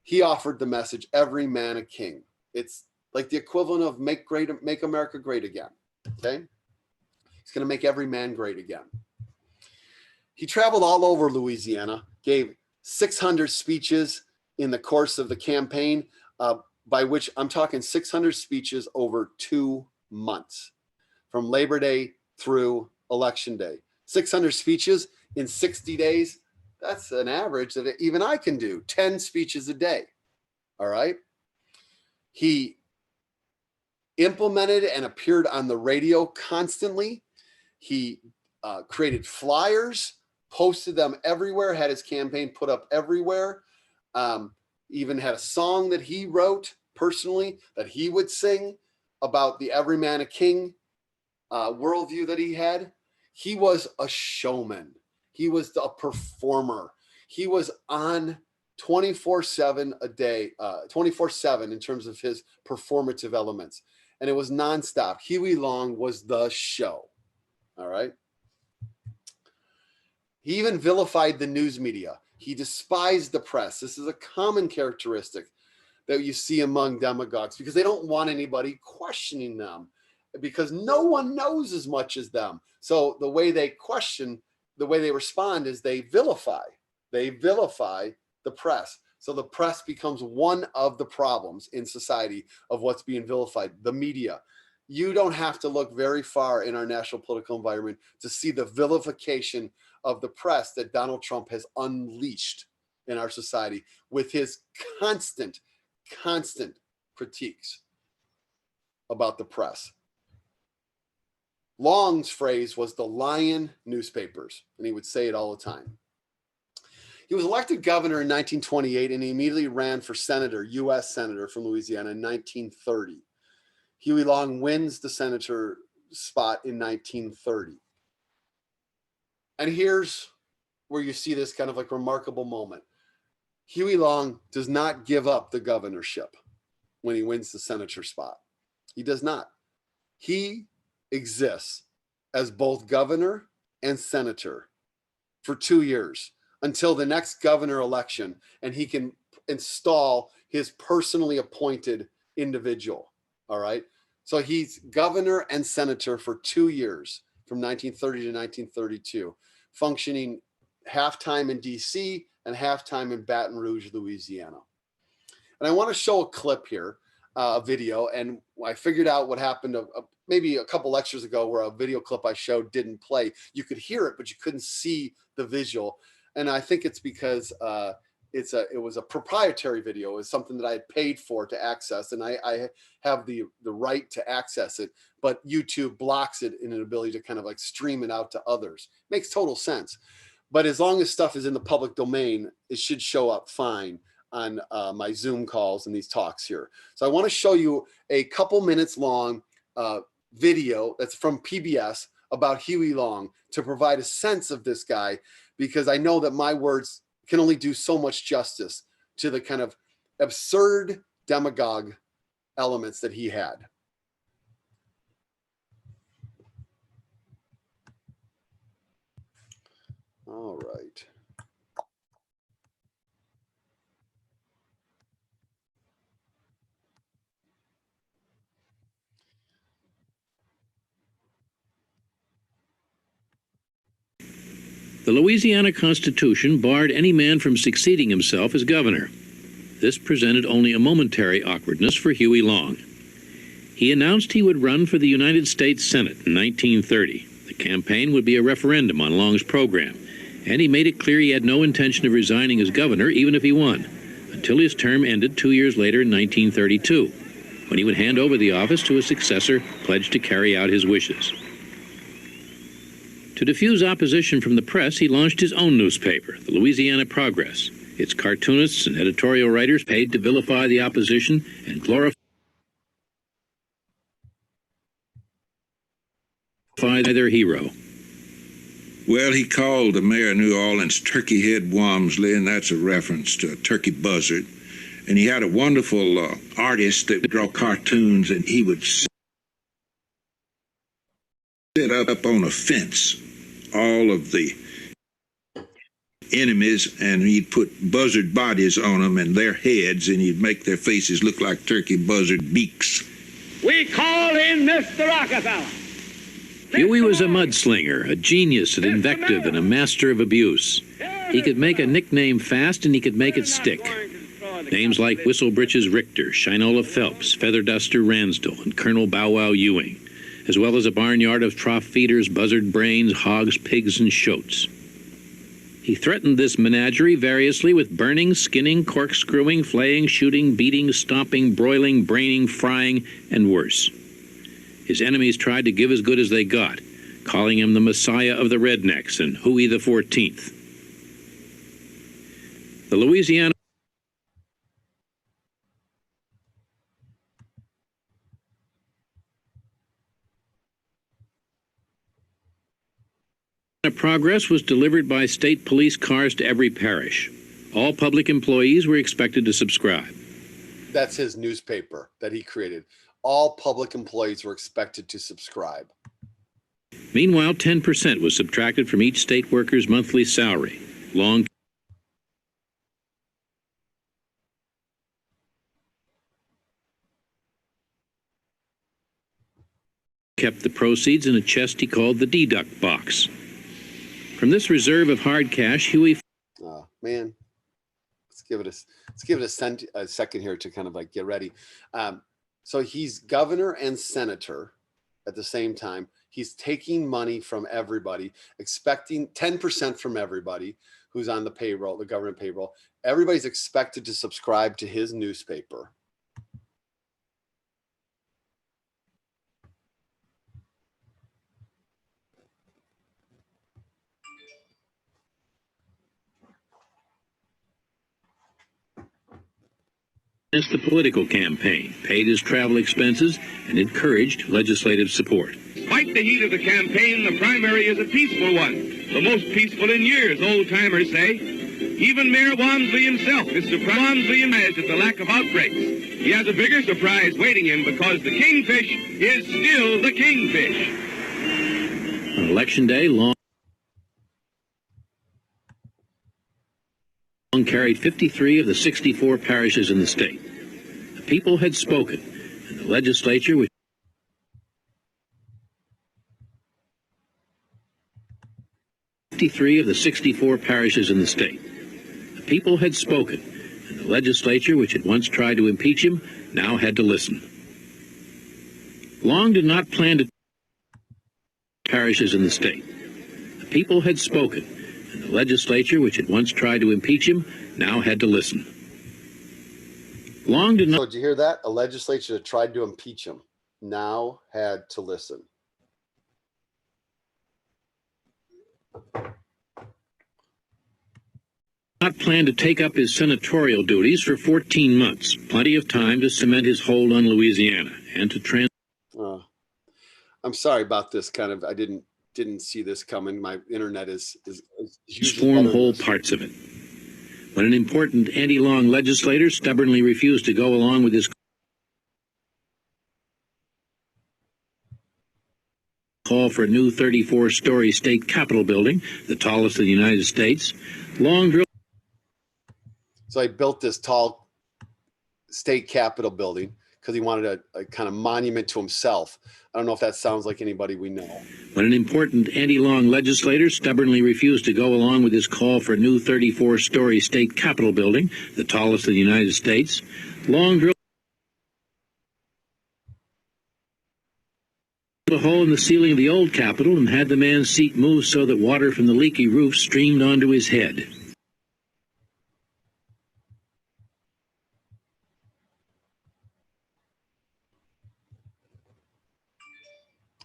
He offered the message, every man a king. It's like the equivalent of make America great again. Okay. He's going to make every man great again. He traveled all over Louisiana, gave 600 speeches in the course of the campaign, by which I'm talking 600 speeches over 2 months, from Labor Day through Election Day. 600 speeches in 60 days. That's an average that even I can do, 10 speeches a day. All right. He implemented and appeared on the radio constantly. He created flyers, posted them everywhere, had his campaign put up everywhere. Even had a song that he wrote personally that he would sing about the every man a king worldview that he had. He was a showman. He was a performer. He was on 24/7 a day, 24/7 in terms of his performative elements. And it was nonstop. Huey Long was the show. All right. He even vilified the news media. He despised the press. This is a common characteristic that you see among demagogues, because they don't want anybody questioning them, because no one knows as much as them. So the way they question, the way they respond is they vilify. They vilify the press. So the press becomes one of the problems in society of what's being vilified, the media. You don't have to look very far in our national political environment to see the vilification of the press that Donald Trump has unleashed in our society with his constant critiques about the press. Long's phrase was the lion newspapers, and he would say it all the time. He was elected governor in 1928, and he immediately ran for senator, U.S. senator from Louisiana in 1930. Huey Long wins the senator spot in 1930. And here's where you see this kind of like remarkable moment. Huey Long does not give up the governorship when he wins the senator spot. He does not. He exists as both governor and senator for 2 years until the next governor election, and he can install his personally appointed individual. All right. So he's governor and senator for 2 years from 1930 to 1932, functioning half-time in DC and half-time in Baton Rouge, Louisiana. And I want to show a clip here, a video, and I figured out what happened maybe a couple lectures ago where a video clip I showed didn't play. You could hear it, but you couldn't see the visual. And I think it's because it was a proprietary video. It was something that I had paid for to access, and I have the right to access it, but YouTube blocks it in an ability to kind of like stream it out to others. Makes total sense. But as long as stuff is in the public domain, it should show up fine on my Zoom calls and these talks here. So I want to show you a couple minutes long video that's from PBS about Huey Long to provide a sense of this guy, because I know that my words can only do so much justice to the kind of absurd demagogue elements that he had. All right. The Louisiana Constitution barred any man from succeeding himself as governor. This presented only a momentary awkwardness for Huey Long. He announced he would run for the United States Senate in 1930. The campaign would be a referendum on Long's program, and he made it clear he had no intention of resigning as governor even if he won, until his term ended 2 years later in 1932, when he would hand over the office to a successor pledged to carry out his wishes. To diffuse opposition from the press, he launched his own newspaper, the Louisiana Progress. Its cartoonists and editorial writers paid to vilify the opposition and glorify their hero. Well, he called the mayor of New Orleans Turkey Head Walmsley, and that's a reference to a turkey buzzard. And he had a wonderful artist that would draw cartoons, and he would sit up on a fence all of the enemies, and he'd put buzzard bodies on them and their heads, and he'd make their faces look like turkey buzzard beaks. We call in Mr. Rockefeller. Huey was a mudslinger, a genius at invective and a master of abuse. He could make a nickname fast and he could make it stick. Names like Whistlebritches Richter, Shinola Phelps, Feather Duster Ransdell, and Colonel Bow Wow Ewing, as well as a barnyard of trough feeders, buzzard brains, hogs, pigs, and shoats. He threatened this menagerie variously with burning, skinning, corkscrewing, flaying, shooting, beating, stomping, broiling, braining, frying, and worse. His enemies tried to give as good as they got, calling him the Messiah of the Rednecks and Huey the 14th. The Louisiana Progress was delivered by state police cars to every parish. All public employees were expected to subscribe. That's his newspaper that he created. All public employees were expected to subscribe. Meanwhile, 10% was subtracted from each state worker's monthly salary. Long kept the proceeds in a chest he called the deduct box. From this reserve of hard cash, Huey... Oh, man. Let's give it a second here to kind of like get ready. So he's governor and senator at the same time. He's taking money from everybody, expecting 10% from everybody who's on the payroll, the government payroll. Everybody's expected to subscribe to his newspaper. The political campaign, paid his travel expenses, and encouraged legislative support. Despite the heat of the campaign, the primary is a peaceful one. The most peaceful in years, old-timers say. Even Mayor Walmsley himself is surprised at the lack of outbreaks. He has a bigger surprise waiting him because the kingfish is still the kingfish. On Election Day, Long carried 53 of the 64 parishes in the state. The people had spoken, and the legislature, which 53 of the 64 parishes in the state. The people had spoken, and the legislature, which had once tried to impeach him, now had to listen. Long did not plan to parishes in the state. The people had spoken, and the legislature, which had once tried to impeach him, now had to listen. Long did not... So did you hear that? A legislature that tried to impeach him now had to listen. Not plan to take up his senatorial duties for 14 months, plenty of time to cement his hold on Louisiana and to I'm sorry about this kind of, I didn't see this coming. My internet is transform whole parts of it. When an important anti-Long legislator stubbornly refused to go along with his call for a new 34-story state capitol building, the tallest in the United States, Long drilled. So I built this tall state capitol building because he wanted a kind of monument to himself. I don't know if that sounds like anybody we know. When an important anti-Long legislator stubbornly refused to go along with his call for a new 34-story state capitol building, the tallest in the United States, Long drilled a hole in the ceiling of the old capitol and had the man's seat moved so that water from the leaky roof streamed onto his head.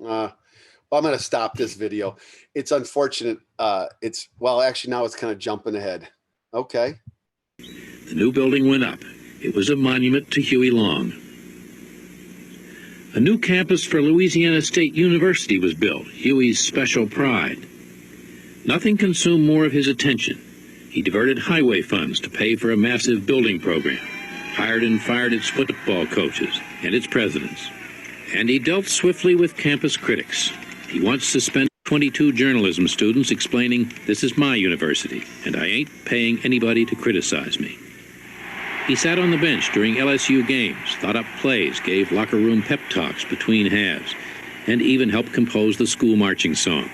Well, I'm going to stop this video. It's unfortunate. Well, actually, now it's kind of jumping ahead. Okay. The new building went up. It was a monument to Huey Long. A new campus for Louisiana State University was built, Huey's special pride. Nothing consumed more of his attention. He diverted highway funds to pay for a massive building program, hired and fired its football coaches and its presidents. And he dealt swiftly with campus critics. He once suspended 22 journalism students explaining, "This is my university, and I ain't paying anybody to criticize me." He sat on the bench during LSU games, thought up plays, gave locker room pep talks between halves, and even helped compose the school marching song.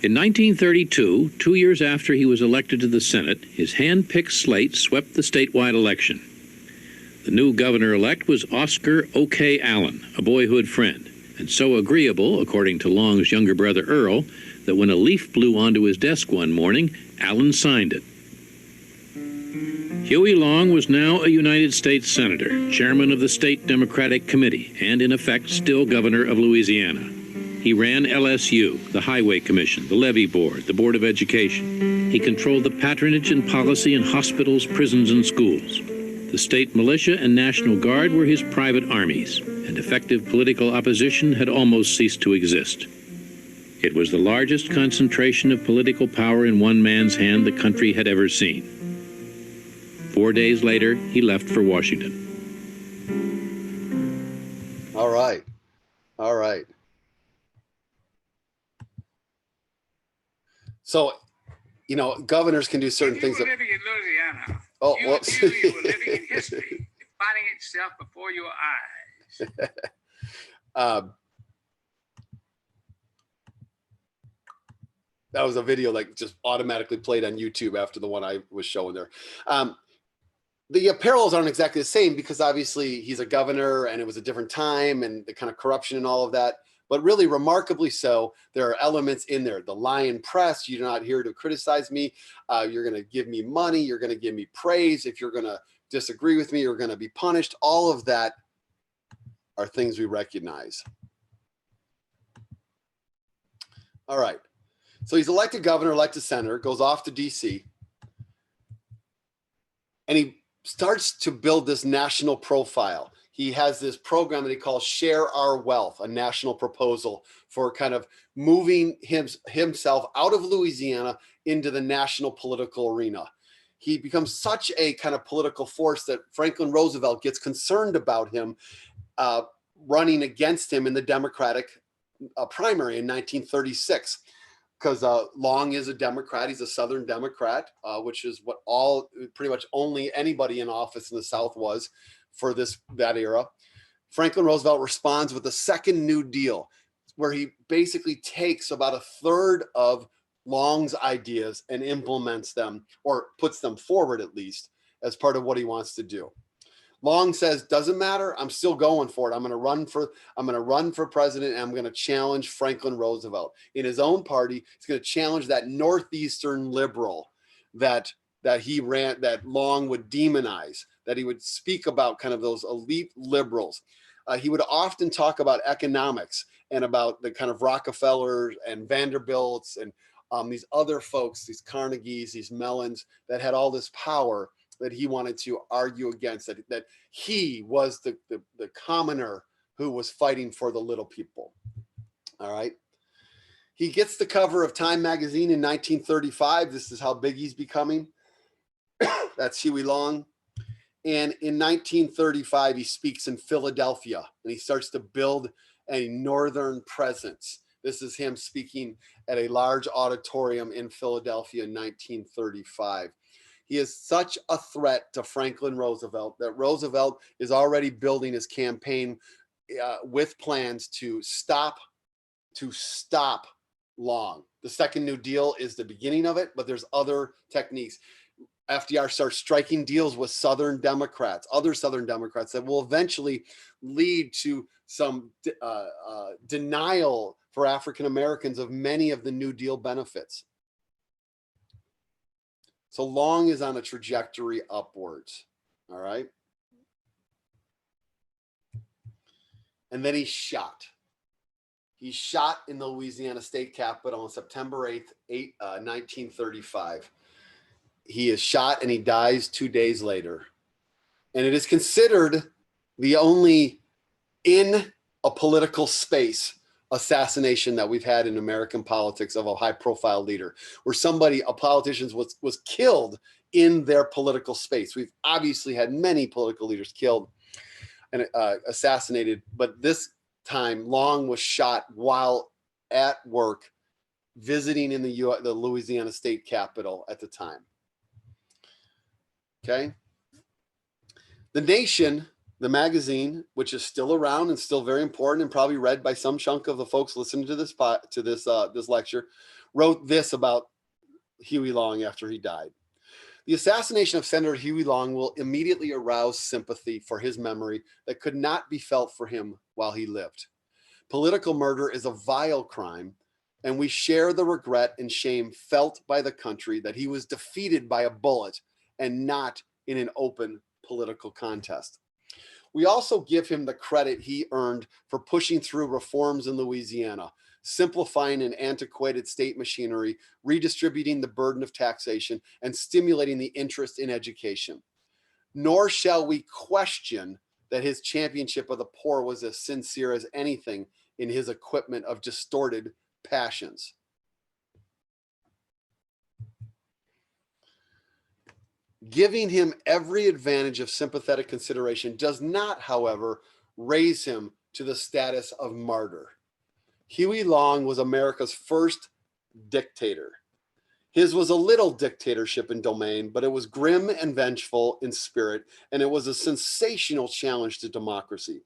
In 1932, 2 years after he was elected to the Senate, his hand-picked slate swept the statewide election. The new governor-elect was Oscar O.K. Allen, a boyhood friend, and so agreeable, according to Long's younger brother Earl, that when a leaf blew onto his desk one morning, Allen signed it. Huey Long was now a United States Senator, chairman of the State Democratic Committee, and in effect still governor of Louisiana. He ran LSU, the Highway Commission, the Levee Board, the Board of Education. He controlled the patronage and policy in hospitals, prisons, and schools. The state militia and National Guard were his private armies, and effective political opposition had almost ceased to exist. It was the largest concentration of political power in one man's hand the country had ever seen. 4 days later, he left for Washington. All right. All right. So, you know, governors can do certain things. You were living in Louisiana. Oh, you whoops. knew you were living in history, finding itself before your eyes. That was a video like just automatically played on YouTube after the one I was showing there. The parallels aren't exactly the same because obviously he's a governor and it was a different time and the kind of corruption and all of that. But really remarkably so, there are elements in there. The lying press, you're not here to criticize me. You're going to give me money. You're going to give me praise. If you're going to disagree with me, you're going to be punished. All of that are things we recognize. All right. So he's elected governor, elected senator, goes off to DC. And he starts to build this national profile. He has this program that he calls Share Our Wealth, a national proposal for kind of moving himself out of Louisiana into the national political arena. He becomes such a kind of political force that Franklin Roosevelt gets concerned about him running against him in the Democratic primary in 1936. Because Long is a Democrat, he's a Southern Democrat, which is what pretty much only anybody in office in the South was for that era. Franklin Roosevelt responds with a second New Deal, where he basically takes about a third of Long's ideas and implements them, or puts them forward at least, as part of what he wants to do. Long says, doesn't matter, I'm still going for it. I'm going to run for president, and I'm going to challenge Franklin Roosevelt. In his own party, he's going to challenge that Northeastern liberal that Long would demonize, that he would speak about kind of those elite liberals. He would often talk about economics and about the kind of Rockefellers and Vanderbilts and these other folks, these Carnegies, these Mellons that had all this power that he wanted to argue against, that he was the commoner who was fighting for the little people. All right. He gets the cover of Time magazine in 1935. This is how big he's becoming. That's Huey Long. And in 1935, he speaks in Philadelphia and he starts to build a northern presence. This is him speaking at a large auditorium in Philadelphia in 1935. He is such a threat to Franklin Roosevelt that Roosevelt is already building his campaign with plans to stop Long. The Second New Deal is the beginning of it, but there's other techniques. FDR starts striking deals with Southern Democrats, other Southern Democrats, that will eventually lead to some denial for African Americans of many of the New Deal benefits. So Long is on a trajectory upwards. All right. And then he's shot. He's shot in the Louisiana State Capitol on September 8th, 1935. He is shot and he dies 2 days later. And it is considered the only in a political space assassination that we've had in American politics of a high profile leader, where a politician was killed in their political space. We've obviously had many political leaders killed and assassinated, but this time Long was shot while at work visiting in the Louisiana State Capitol at the time. Okay. The Nation, the magazine, which is still around and still very important and probably read by some chunk of the folks listening to this lecture, wrote this about Huey Long after he died. The assassination of Senator Huey Long will immediately arouse sympathy for his memory that could not be felt for him while he lived. Political murder is a vile crime, and we share the regret and shame felt by the country that he was defeated by a bullet and not in an open political contest. We also give him the credit he earned for pushing through reforms in Louisiana, simplifying an antiquated state machinery, redistributing the burden of taxation, and stimulating the interest in education. Nor shall we question that his championship of the poor was as sincere as anything in his equipment of distorted passions. Giving him every advantage of sympathetic consideration does not, however, raise him to the status of martyr. Huey Long was America's first dictator. His was a little dictatorship in domain, but it was grim and vengeful in spirit, and it was a sensational challenge to democracy.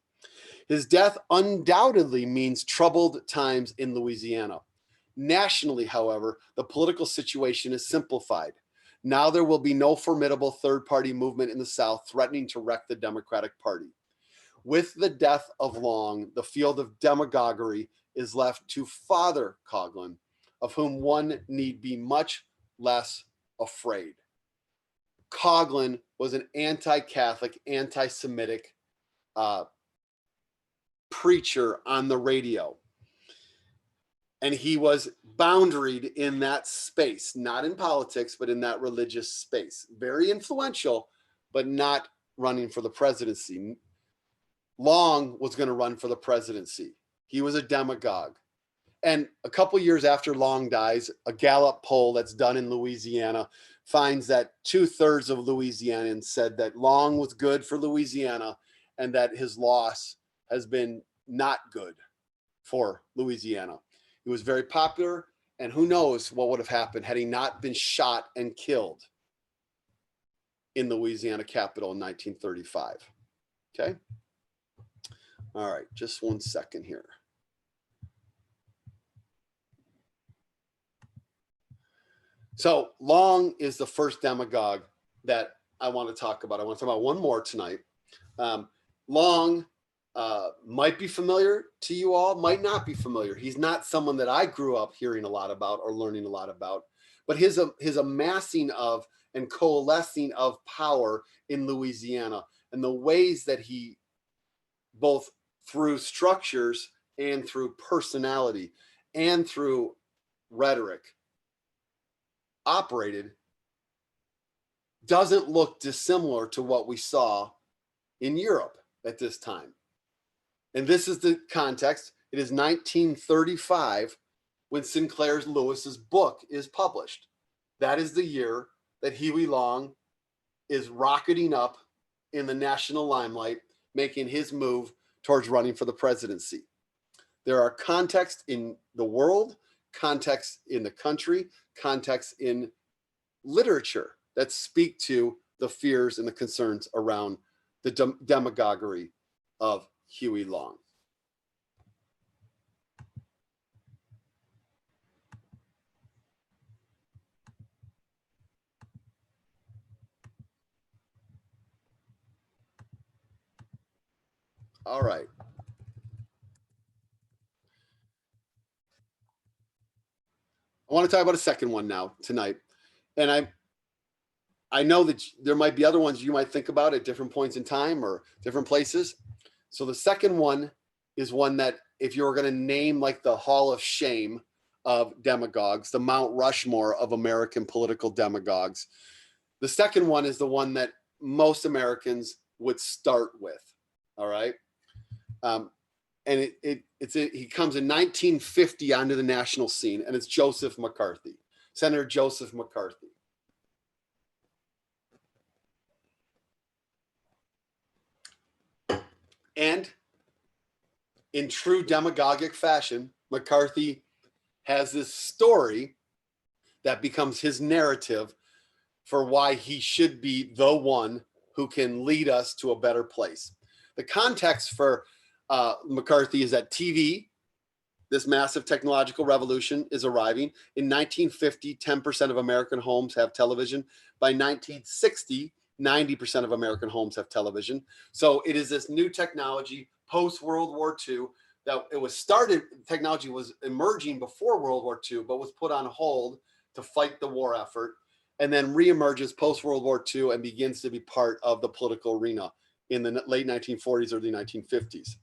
His death undoubtedly means troubled times in Louisiana. Nationally, however, the political situation is simplified. Now there will be no formidable third-party movement in the South threatening to wreck the Democratic Party. With the death of Long, the field of demagoguery is left to Father Coughlin, of whom one need be much less afraid. Coughlin was an anti-Catholic, anti-Semitic preacher on the radio. And he was boundaried in that space, not in politics, but in that religious space. Very influential, but not running for the presidency. Long was going to run for the presidency. He was a demagogue. And a couple years after Long dies, a Gallup poll that's done in Louisiana finds that 2/3 of Louisianans said that Long was good for Louisiana and that his loss has been not good for Louisiana. He was very popular, and who knows what would have happened had he not been shot and killed in the Louisiana Capitol in 1935. Okay. All right, just 1 second here. So Long is the first demagogue that I want to talk about. I want to talk about one more tonight. Long might be familiar to you all, might not be familiar. He's not someone that I grew up hearing a lot about or learning a lot about, but his amassing of and coalescing of power in Louisiana and the ways that he, both through structures and through personality and through rhetoric, operated, doesn't look dissimilar to what we saw in Europe at this time. And this is the context. It is 1935 when Sinclair Lewis's book is published. That is the year that Huey Long is rocketing up in the national limelight, making his move towards running for the presidency. There are contexts in the world, context in the country, context in literature that speak to the fears and the concerns around the demagoguery of Huey Long. All right. I want to talk about a second one now tonight. And I know that there might be other ones you might think about at different points in time or different places. So the second one is one that if you were going to name like the Hall of Shame of demagogues, the Mount Rushmore of American political demagogues, the second one is the one that most Americans would start with. All right. And he comes in 1950 onto the national scene, and it's Joseph McCarthy, Senator Joseph McCarthy. And in true demagogic fashion, McCarthy has this story that becomes his narrative for why he should be the one who can lead us to a better place. The context for McCarthy is that TV, this massive technological revolution, is arriving. In 1950, 10% of American homes have television. By 1960, 90% of American homes have television. So it is this new technology post-World War II that it was started, technology was emerging before World War II, but was put on hold to fight the war effort, and then reemerges post-World War II and begins to be part of the political arena in the late 1940s or the 1950s.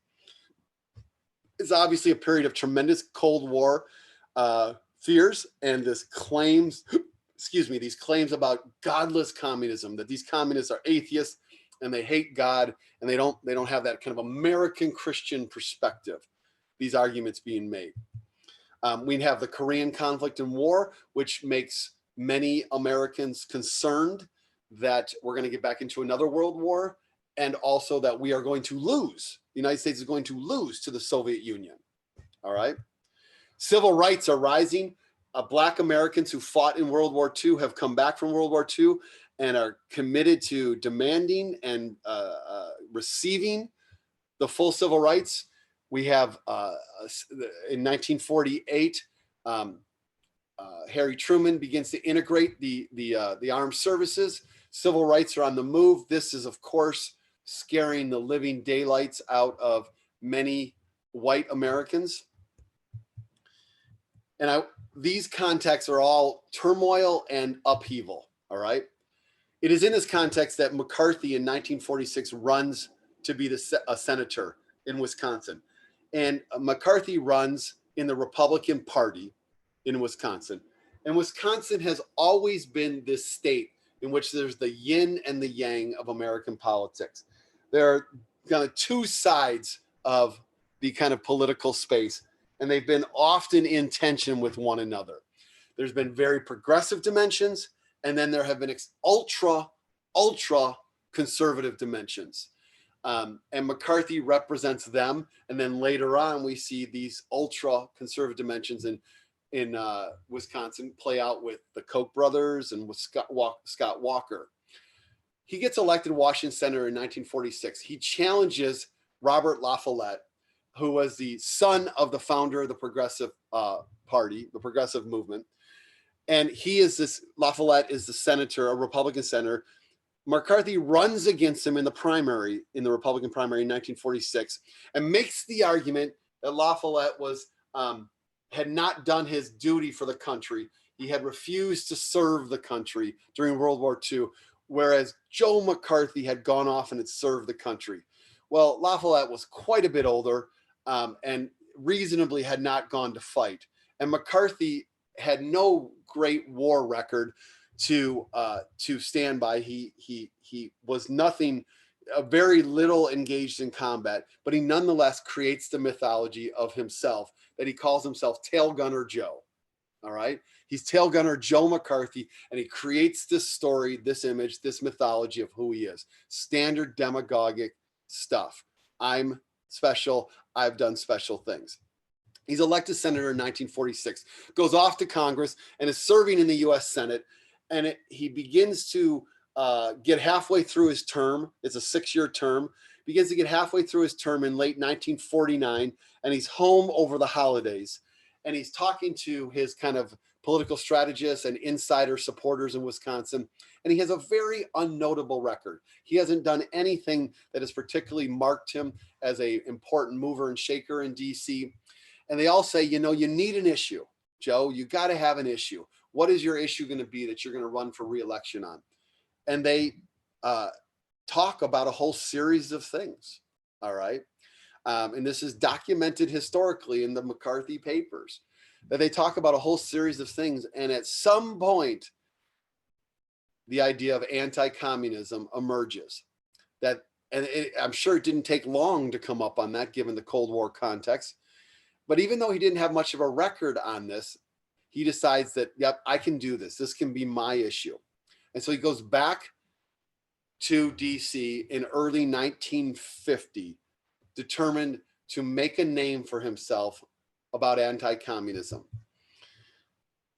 It's obviously a period of tremendous Cold War fears and these claims about godless communism, that these communists are atheists and they hate God and they don't have that kind of American Christian perspective. These arguments being made. We have the Korean conflict and war, which makes many Americans concerned that we're going to get back into another world war, and also that we are going to lose. The United States is going to lose to the Soviet Union. All right. Civil rights are rising. Black Americans who fought in World War II have come back from World War II and are committed to demanding and receiving the full civil rights. We have in 1948, Harry Truman begins to integrate the armed services. Civil rights are on the move. This is, of course, scaring the living daylights out of many white Americans. And these contexts are all turmoil and upheaval, all right? It is in this context that McCarthy in 1946 runs to be a senator in Wisconsin. And McCarthy runs in the Republican Party in Wisconsin. And Wisconsin has always been this state in which there's the yin and the yang of American politics. There are kind of two sides of the kind of political space, and they've been often in tension with one another. There's been very progressive dimensions, and then there have been ultra conservative dimensions. And McCarthy represents them. And then later on, we see these ultra conservative dimensions in Wisconsin play out with the Koch brothers and with Scott Walker. He gets elected Washington Senator in 1946. He challenges Robert La Follette, who was the son of the founder of the Progressive Party, the Progressive Movement. And La Follette is the senator, a Republican senator. McCarthy runs against him in the primary, in the Republican primary in 1946, and makes the argument that La Follette had not done his duty for the country. He had refused to serve the country during World War II, whereas Joe McCarthy had gone off and had served the country. Well, La Follette was quite a bit older and reasonably had not gone to fight. And McCarthy had no great war record to stand by. He was nothing, very little engaged in combat, but he nonetheless creates the mythology of himself that he calls himself Tail Gunner Joe. All right. He's Tail Gunner Joe McCarthy, and he creates this story, this image, this mythology of who he is. Standard demagogic stuff. I'm special. I've done special things. He's elected senator in 1946, goes off to Congress and is serving in the U.S. Senate. And he begins to get halfway through his term. It's a 6-year term. Begins to get halfway through his term in late 1949, and he's home over the holidays. And he's talking to his kind of political strategists and insider supporters in Wisconsin. And he has a very unnotable record. He hasn't done anything that has particularly marked him as an important mover and shaker in DC. And they all say, you know, you need an issue, Joe. You got to have an issue. What is your issue going to be that you're going to run for re-election on? And they talk about a whole series of things. All right. And this is documented historically in the McCarthy papers, that they talk about a whole series of things. And at some point, the idea of anti-communism emerges. I'm sure it didn't take long to come up on that, given the Cold War context. But even though he didn't have much of a record on this, he decides that, yep, I can do this. This can be my issue. And so he goes back to DC in early 1950, determined to make a name for himself about anti-communism.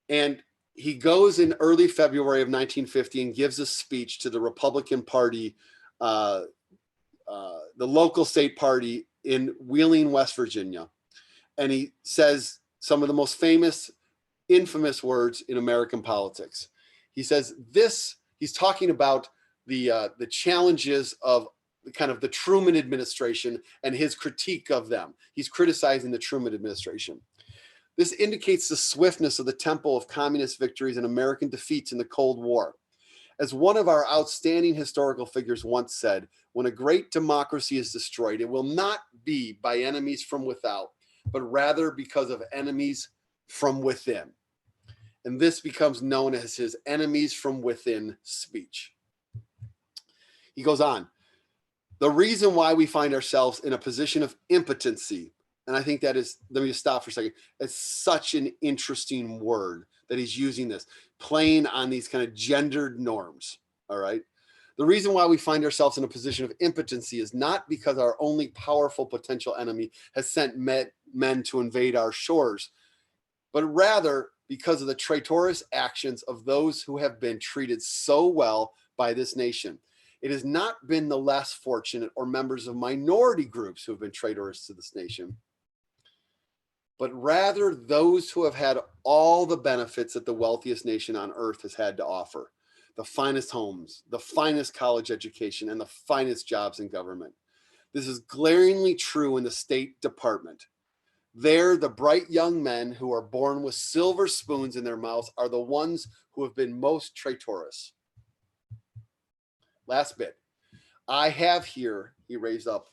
And he goes in early February of 1950 and gives a speech to the Republican Party, the local state party in Wheeling, West Virginia. And he says some of the most infamous words in American politics. He says this, he's talking about the challenges of kind of the Truman administration and his critique of them. He's criticizing the Truman administration. This indicates the swiftness of the tempo of communist victories and American defeats in the Cold War. As one of our outstanding historical figures once said, when a great democracy is destroyed, it will not be by enemies from without, but rather because of enemies from within. And this becomes known as his enemies from within speech. He goes on, the reason why we find ourselves in a position of impotency, and I think that is, let me just stop for a second. It's such an interesting word that he's using this, playing on these kind of gendered norms, all right? The reason why we find ourselves in a position of impotency is not because our only powerful potential enemy has sent men to invade our shores, but rather because of the traitorous actions of those who have been treated so well by this nation. It has not been the less fortunate or members of minority groups who have been traitorous to this nation, but rather those who have had all the benefits that the wealthiest nation on earth has had to offer. The finest homes, the finest college education, and the finest jobs in government. This is glaringly true in the State Department. There, the bright young men who are born with silver spoons in their mouths are the ones who have been most traitorous. Last bit. I have here, he raised up,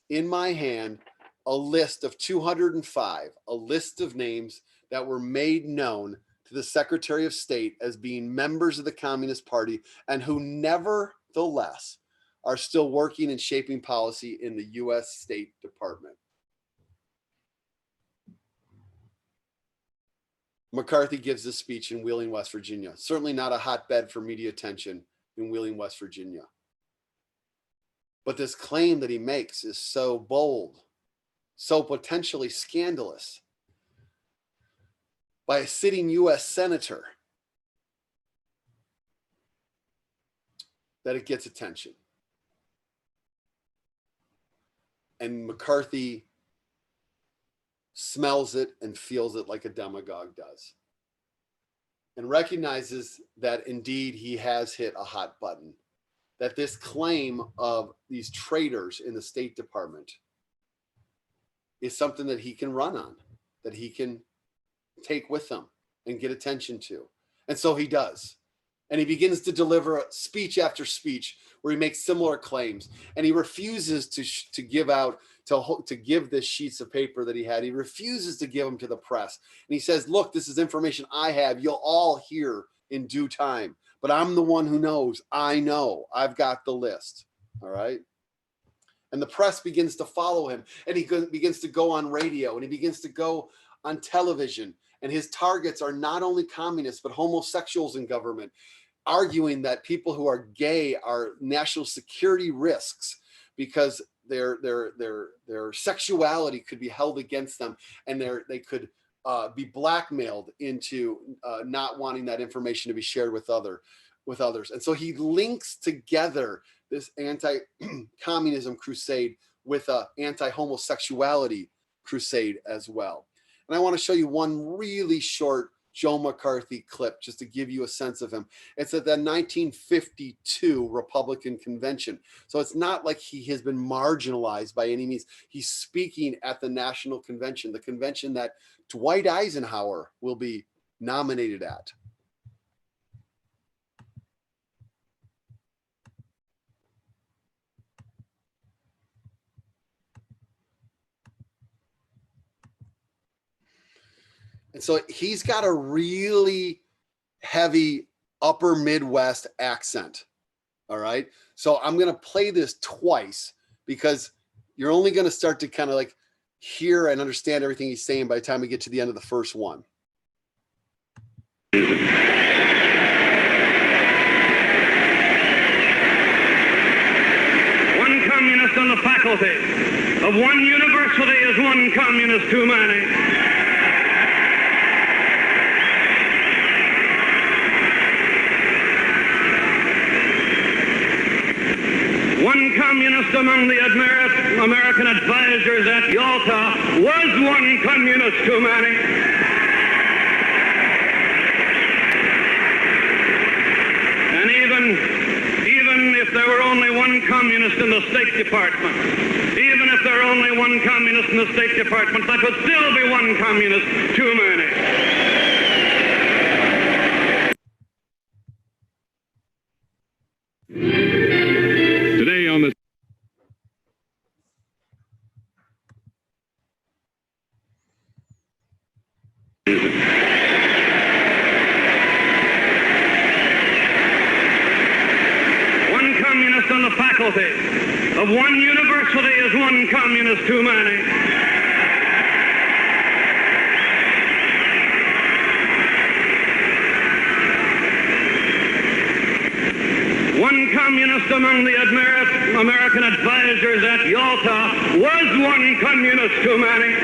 in my hand, a list of 205, a list of names that were made known to the Secretary of State as being members of the Communist Party and who nevertheless are still working and shaping policy in the U.S. State Department. McCarthy gives this speech in Wheeling, West Virginia. Certainly not a hotbed for media attention in Wheeling, West Virginia. But this claim that he makes is so bold, so potentially scandalous, by a sitting U.S. senator, that it gets attention. And McCarthy smells it and feels it like a demagogue does, and recognizes that indeed he has hit a hot button, that this claim of these traitors in the State Department is something that he can run on, that he can take with him and get attention to. And so he does. And he begins to deliver speech after speech where he makes similar claims. And he refuses to give this sheets of paper that he had. He refuses to give them to the press. And he says, look, this is information I have. You'll all hear in due time. But I'm the one who knows. I know. I've got the list. All right. And the press begins to follow him. And he begins to go on radio. And he begins to go on television. And his targets are not only communists, but homosexuals in government, arguing that people who are gay are national security risks because their sexuality could be held against them, and they could be blackmailed into not wanting that information to be shared with others. And so he links together this anti-communism crusade with a anti-homosexuality crusade as well. And I want to show you one really short Joe McCarthy clip just to give you a sense of him. It's at the 1952 Republican convention. So it's not like he has been marginalized by any means. He's speaking at the national convention, the convention that Dwight Eisenhower will be nominated at. And so he's got a really heavy upper Midwest accent. All right. So I'm going to play this twice because you're only going to start to kind of like hear and understand everything he's saying by the time we get to the end of the first one. One communist on the faculty of one university is one communist too many. One communist among the American advisors at Yalta was one communist too many. And even if there were only one communist in the State Department, even if there were only one communist in the State Department, that would still be one communist too many. Today on the One communist on the faculty of one university is one communist too many. One communist among the American advisors at Yalta was one communist too many.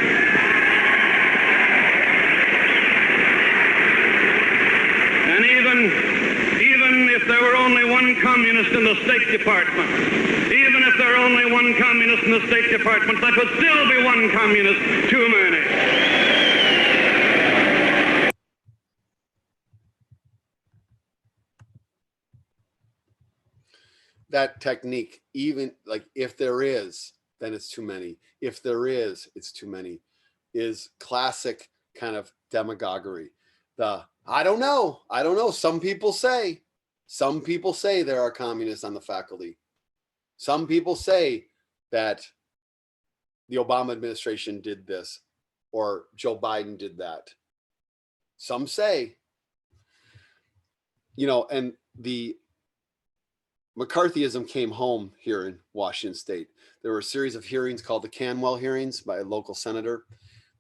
And even if there were only one communist in the State Department, even if there were only one communist in the State Department, that would still be one communist too many. That technique, even like if there is, then it's too many. If there is, it's too many, is classic kind of demagoguery. I don't know. Some people say there are communists on the faculty. Some people say that the Obama administration did this or Joe Biden did that. Some say, and the McCarthyism came home here in Washington State. There were a series of hearings called the Canwell hearings by a local senator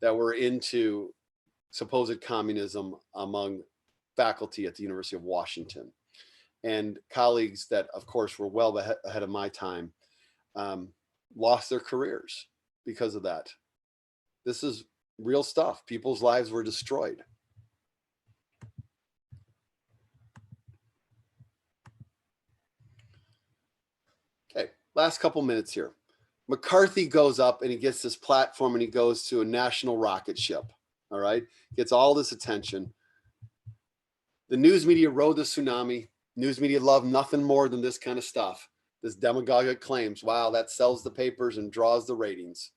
that were into supposed communism among faculty at the University of Washington. And colleagues that, of course, were well ahead of my time lost their careers because of that. This is real stuff. People's lives were destroyed. Okay, last couple minutes here. McCarthy goes up and he gets this platform and he goes to a national rocket ship. All right, gets all this attention. The news media rode the tsunami. News media love nothing more than this kind of stuff. This demagogic claims, wow, that sells the papers and draws the ratings.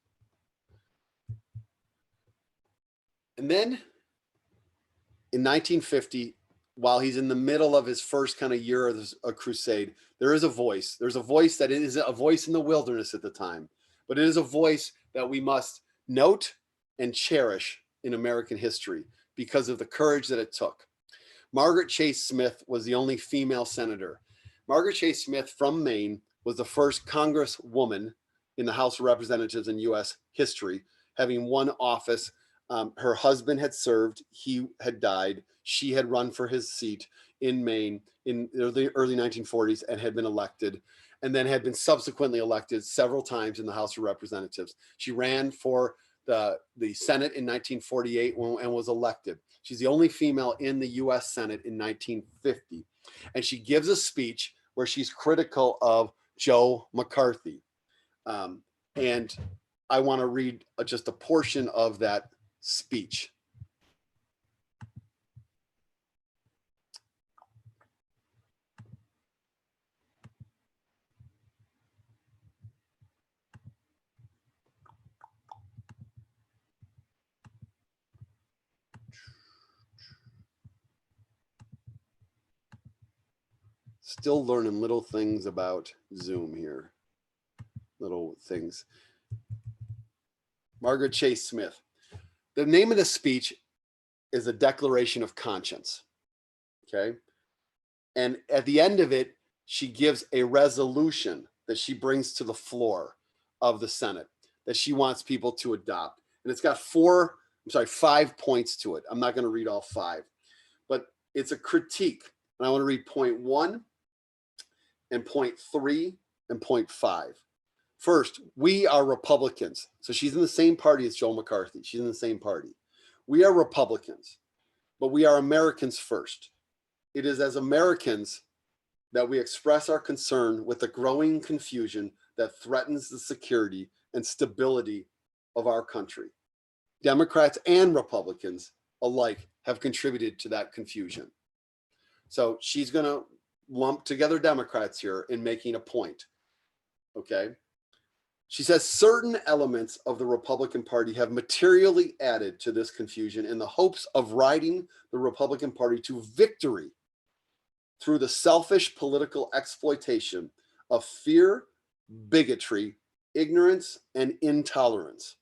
And then in 1950, while he's in the middle of his first kind of year of this, a crusade, there is a voice. There's a voice that is a voice in the wilderness at the time, but it is a voice that we must note and cherish in American history because of the courage that it took. Margaret Chase Smith was the only female senator. Margaret Chase Smith from Maine was the first congresswoman in the House of Representatives in U.S. history, having one office. Her husband had served, he had died. She had run for his seat in Maine in the early 1940s and had been elected, and then had been subsequently elected several times in the House of Representatives. She ran for the Senate in 1948 and was elected. She's the only female in the US Senate in 1950. And she gives a speech where she's critical of Joe McCarthy. And I want to read just a portion of that speech. Still learning little things about Zoom here. Little things. Margaret Chase Smith. The name of the speech is a declaration of conscience. Okay. And at the end of it, she gives a resolution that she brings to the floor of the Senate that she wants people to adopt. And it's got 5 points to it. I'm not going to read all 5, but it's a critique. And I want to read point 1 and point 3 and point 5. First, we are Republicans. So she's in the same party as Joe McCarthy. She's in the same party. We are Republicans, but we are Americans first. It is as Americans that we express our concern with the growing confusion that threatens the security and stability of our country. Democrats and Republicans alike have contributed to that confusion. So she's going to lump together Democrats here in making a point. Okay. She says certain elements of the Republican Party have materially added to this confusion in the hopes of riding the Republican Party to victory through the selfish political exploitation of fear, bigotry, ignorance, and intolerance.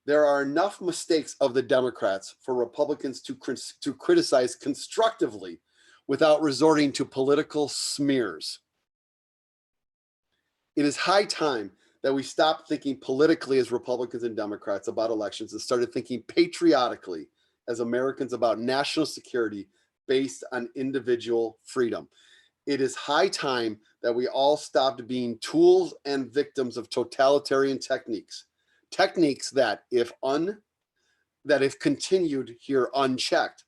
There are enough mistakes of the Democrats for Republicans to criticize constructively without resorting to political smears. It is high time that we stop thinking politically as Republicans and Democrats about elections and started thinking patriotically as Americans about national security based on individual freedom. It is high time that we all stopped being tools and victims of totalitarian techniques that if continued here unchecked,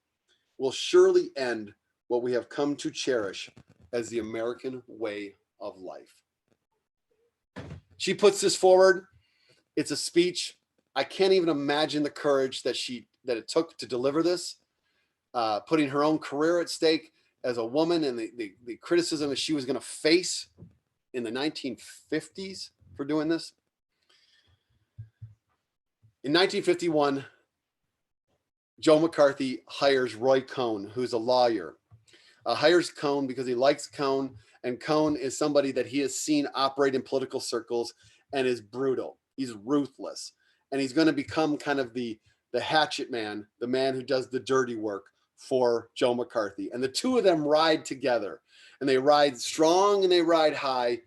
will surely end what we have come to cherish as the American way of life. She puts this forward. It's a speech. I can't even imagine the courage that it took to deliver this, putting her own career at stake as a woman and the criticism that she was going to face in the 1950s for doing this. In 1951, Joe McCarthy hires Roy Cohn, who's a lawyer. Hires Cohn because he likes Cohn, and Cohn is somebody that he has seen operate in political circles and is brutal. He's ruthless, and he's going to become kind of the hatchet man, the man who does the dirty work for Joe McCarthy. And the two of them ride together, and they ride strong and they ride high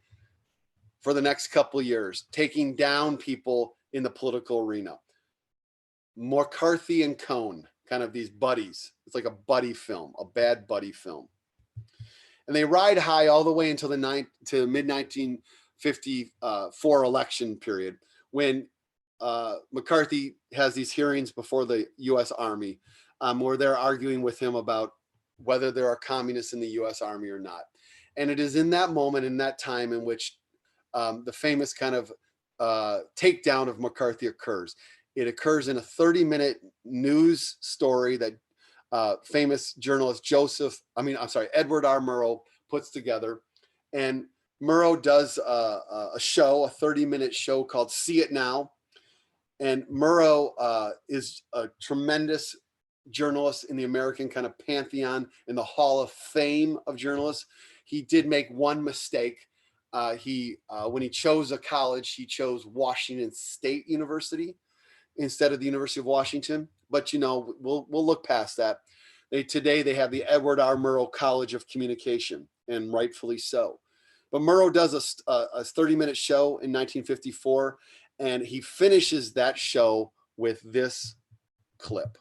for the next couple of years, taking down people in the political arena. McCarthy and Cohn, kind of these buddies. It's like a buddy film, a bad buddy film. And they ride high all the way until the mid-1954 election period, when McCarthy has these hearings before the U.S. Army, where they're arguing with him about whether there are communists in the U.S. Army or not. And it is in that moment, in that time, in which the famous kind of takedown of McCarthy occurs. It occurs in a 30-minute news story that famous journalist Edward R. Murrow puts together. And Murrow does a 30-minute show called See It Now. And Murrow is a tremendous journalist in the American kind of pantheon, in the Hall of Fame of journalists. He did make one mistake. When he chose a college, he chose Washington State University instead of the University of Washington. But, we'll look past that. Today they have the Edward R. Murrow College of Communication, and rightfully so. But Murrow does a 30-minute show in 1954, and he finishes that show with this clip.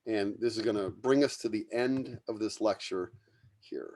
And this is going to bring us to the end of this lecture here.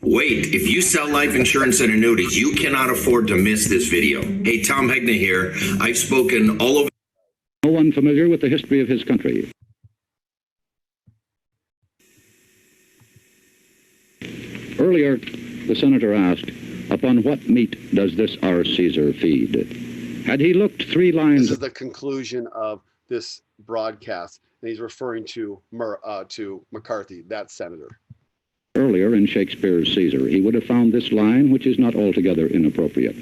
Wait, if you sell life insurance and annuities, you cannot afford to miss this video. Hey, Tom Hegna here. I've spoken all over. No one familiar with the history of his country. Earlier, the senator asked, upon what meat does this our Caesar feed? Had he looked 3 lines... This is the conclusion of this broadcast, and he's referring to McCarthy, that senator. Earlier in Shakespeare's Caesar, he would have found this line, which is not altogether inappropriate.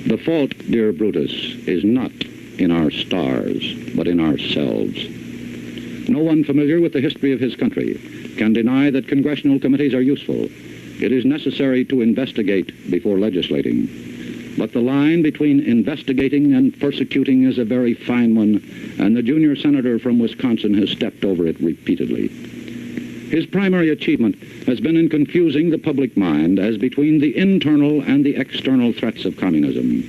The fault, dear Brutus, is not in our stars, but in ourselves. No one familiar with the history of his country can deny that congressional committees are useful. It is necessary to investigate before legislating. But the line between investigating and persecuting is a very fine one, and the junior senator from Wisconsin has stepped over it repeatedly. His primary achievement has been in confusing the public mind as between the internal and the external threats of communism.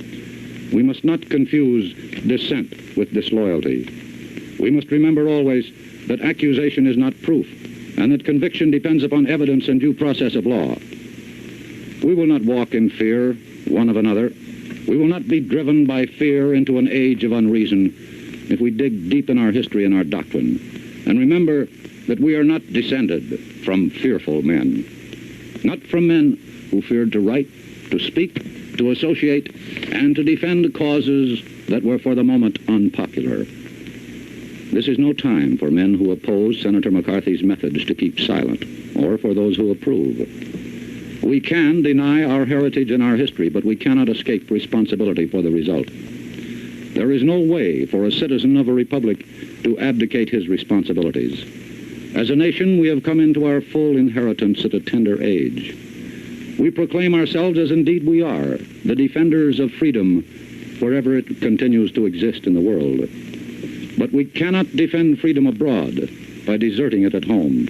We must not confuse dissent with disloyalty. We must remember always that accusation is not proof, and that conviction depends upon evidence and due process of law. We will not walk in fear one of another. We will not be driven by fear into an age of unreason if we dig deep in our history and our doctrine, and remember that we are not descended from fearful men, not from men who feared to write, to speak, to associate, and to defend causes that were for the moment unpopular. This is no time for men who oppose Senator McCarthy's methods to keep silent, or for those who approve. We can deny our heritage and our history, but we cannot escape responsibility for the result. There is no way for a citizen of a republic to abdicate his responsibilities. As a nation, we have come into our full inheritance at a tender age. We proclaim ourselves, as indeed we are, the defenders of freedom wherever it continues to exist in the world. But we cannot defend freedom abroad by deserting it at home.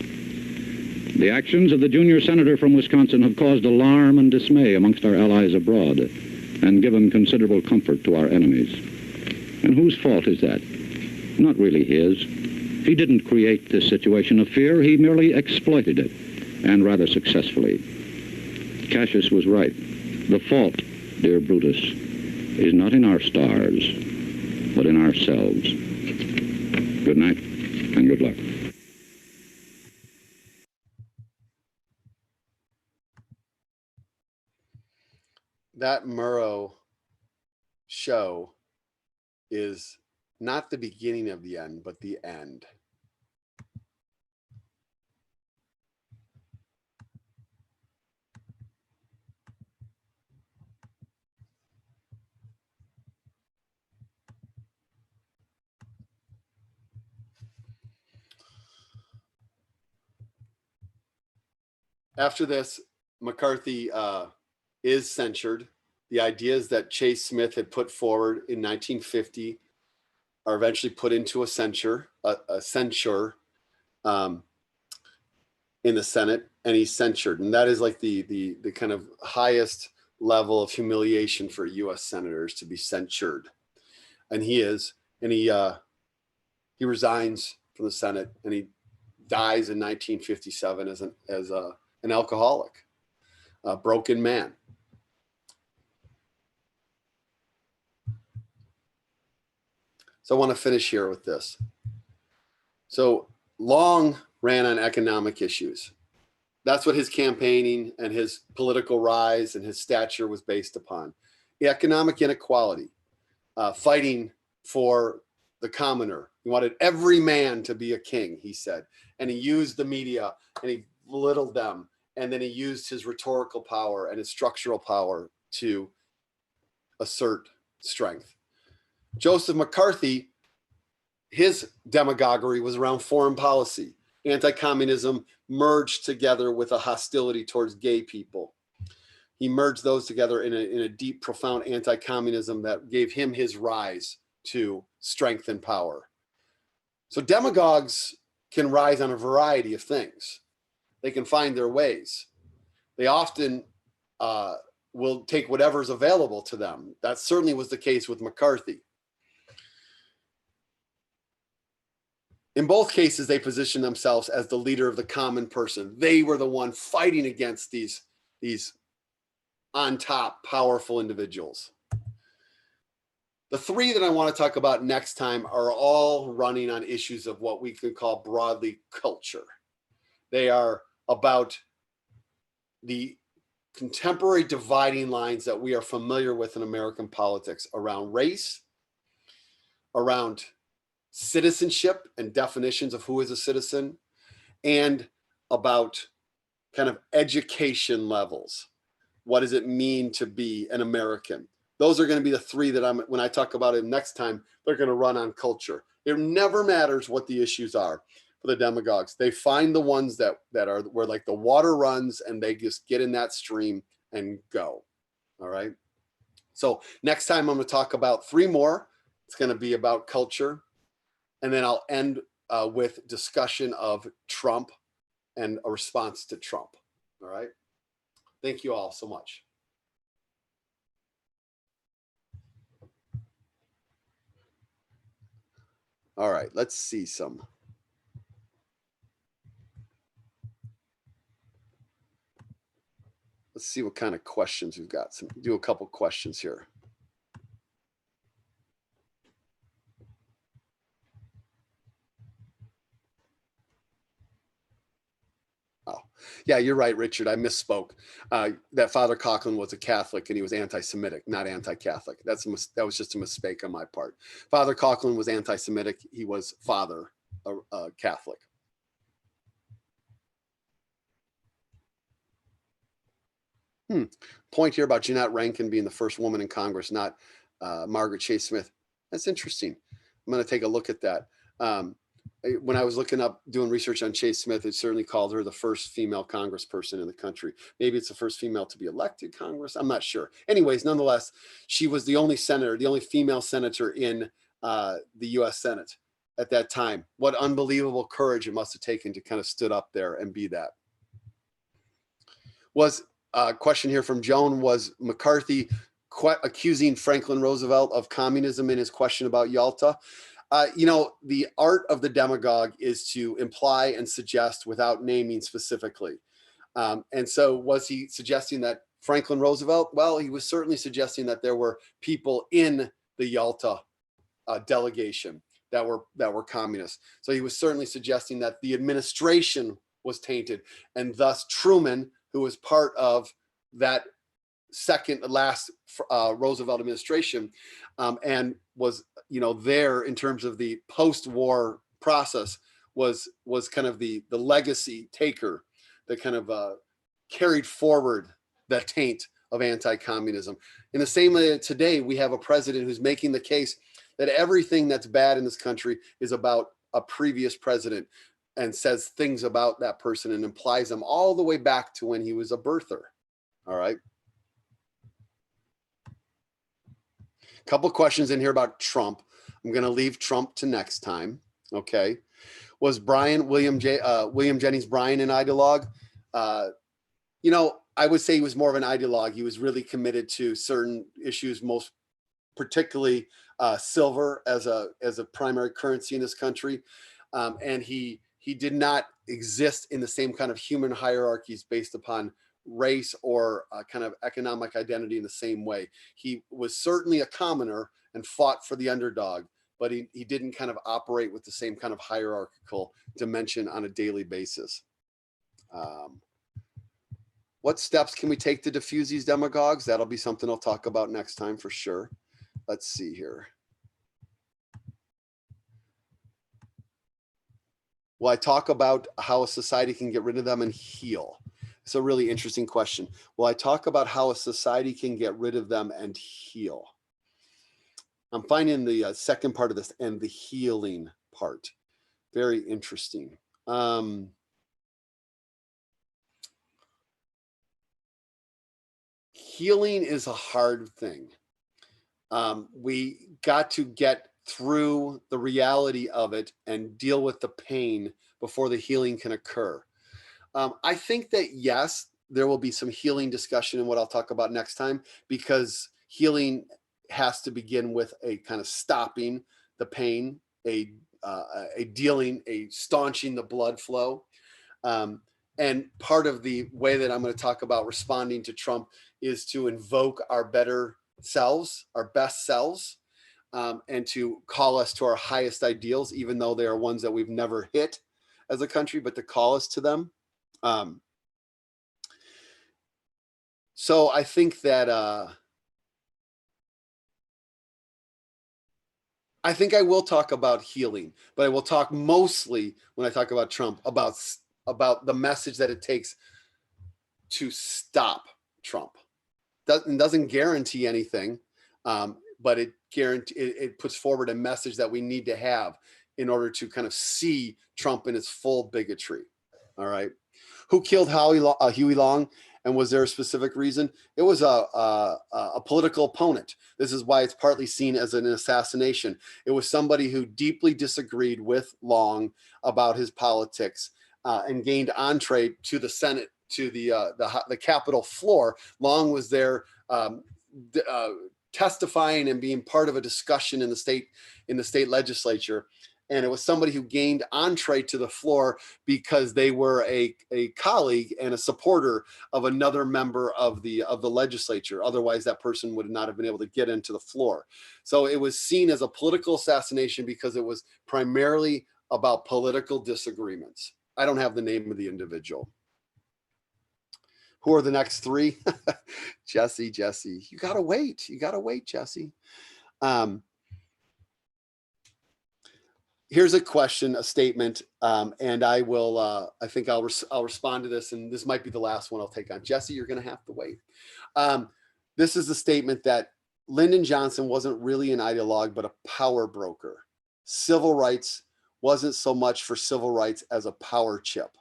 The actions of the junior senator from Wisconsin have caused alarm and dismay amongst our allies abroad and given considerable comfort to our enemies. And whose fault is that? Not really his. He didn't create this situation of fear. He merely exploited it, and rather successfully. Cassius was right. The fault, dear Brutus, is not in our stars, but in ourselves. Good night, and good luck. That Murrow show is not the beginning of the end, but the end. After this, McCarthy is censured. The ideas that Chase Smith had put forward in 1950 are eventually put into a censure in the Senate, and he's censured. And that is like the kind of highest level of humiliation for U.S. senators, to be censured. And he is, and he resigns from the Senate, and he dies in 1957 as an alcoholic, a broken man. So I want to finish here with this. So Long ran on economic issues. That's what his campaigning and his political rise and his stature was based upon. The economic inequality, fighting for the commoner. He wanted every man to be a king, he said. And he used the media and he belittled them. And then he used his rhetorical power and his structural power to assert strength. Joseph McCarthy, his demagoguery was around foreign policy. Anti-communism merged together with a hostility towards gay people. He merged those together in a deep, profound anti-communism that gave him his rise to strength and power. So demagogues can rise on a variety of things. They can find their ways. They often will take whatever's available to them. That certainly was the case with McCarthy. In both cases, they positioned themselves as the leader of the common person. They were the one fighting against these these on top, powerful individuals. The three that I want to talk about next time are all running on issues of what we can call broadly culture. They are about the contemporary dividing lines that we are familiar with in American politics around race, around citizenship and definitions of who is a citizen, and about kind of education levels. What does it mean to be an American? Those are going to be the three that when I talk about it next time, they're going to run on culture. It never matters what the issues are for the demagogues. They find the ones that are where like the water runs and they just get in that stream and go. All right. So next time I'm going to talk about three more. It's going to be about culture. And then I'll end with discussion of Trump and a response to Trump. All right. Thank you all so much. All right, let's see some. Let's see what kind of questions we've got. Do a couple questions here. Oh, yeah, you're right, Richard. I misspoke. That Father Coughlin was a Catholic and he was anti-Semitic, not anti-Catholic. That was just a mistake on my part. Father Coughlin was anti-Semitic. He was Father Catholic. Point here about Jeanette Rankin being the first woman in Congress, not Margaret Chase Smith. That's interesting. I'm going to take a look at that. When I was doing research on Chase Smith, it certainly called her the first female congressperson in the country. Maybe it's the first female to be elected Congress. I'm not sure. Anyways, nonetheless, she was the only senator, the only female senator in the U.S. Senate at that time. What unbelievable courage it must have taken to kind of stood up there and be that. Was a question here from Joan, was McCarthy accusing Franklin Roosevelt of communism in his question about Yalta? You know, the art of the demagogue is to imply and suggest without naming specifically. And so was he suggesting that Franklin Roosevelt? Well, he was certainly suggesting that there were people in the Yalta delegation that were communists. So he was certainly suggesting that the administration was tainted, and thus Truman, who was part of that last Roosevelt administration, and was, you know, there in terms of the post-war process, was kind of the legacy taker that kind of carried forward that taint of anti-communism. In the same way that today we have a president who's making the case that everything that's bad in this country is about a previous president, and says things about that person and implies them all the way back to when he was a birther. All right. A couple questions in here about Trump. I'm going to leave Trump to next time. Okay. Was William Jennings Bryan an ideologue? You know, I would say he was more of an ideologue. He was really committed to certain issues, most particularly silver as a primary currency in this country. And he did not exist in the same kind of human hierarchies based upon race or kind of economic identity in the same way. He was certainly a commoner and fought for the underdog, but he didn't kind of operate with the same kind of hierarchical dimension on a daily basis. What steps can we take to diffuse these demagogues? That'll be something I'll talk about next time for sure. Let's see here. Will I talk about how a society can get rid of them and heal? It's a really interesting question. Will I talk about how a society can get rid of them and heal? I'm finding the second part of this and the healing part very interesting. Healing is a hard thing. We got to get through the reality of it and deal with the pain before the healing can occur. I think that, yes, there will be some healing discussion in what I'll talk about next time, because healing has to begin with a kind of stopping the pain, a staunching the blood flow. And And part of the way that I'm going to talk about responding to Trump is to invoke our better selves, our best selves, and to call us to our highest ideals, even though they are ones that we've never hit as a country, but to call us to them. So I think that I think I will talk about healing, but I will talk mostly when I talk about Trump about the message that it takes to stop Trump. Doesn't guarantee anything, but it puts forward a message that we need to have in order to kind of see Trump in its full bigotry. All right. Who killed Huey Long, and was there a specific reason? It was a political opponent. This is why it's partly seen as an assassination. It was somebody who deeply disagreed with Long about his politics and gained entree to the Senate, to the Capitol floor. Long was there testifying and being part of a discussion in the state legislature. And it was somebody who gained entree to the floor because they were a colleague and a supporter of another member of the legislature. Otherwise, that person would not have been able to get into the floor. So it was seen as a political assassination because it was primarily about political disagreements. I don't have the name of the individual. Who are the next three? Jesse. You gotta wait. Jesse. Here's a question, a statement, and I will. I think I'll respond to this, and this might be the last one I'll take on. Jesse, you're going to have to wait. This is the statement that Lyndon Johnson wasn't really an ideologue, but a power broker. Civil rights wasn't so much for civil rights as a power chip.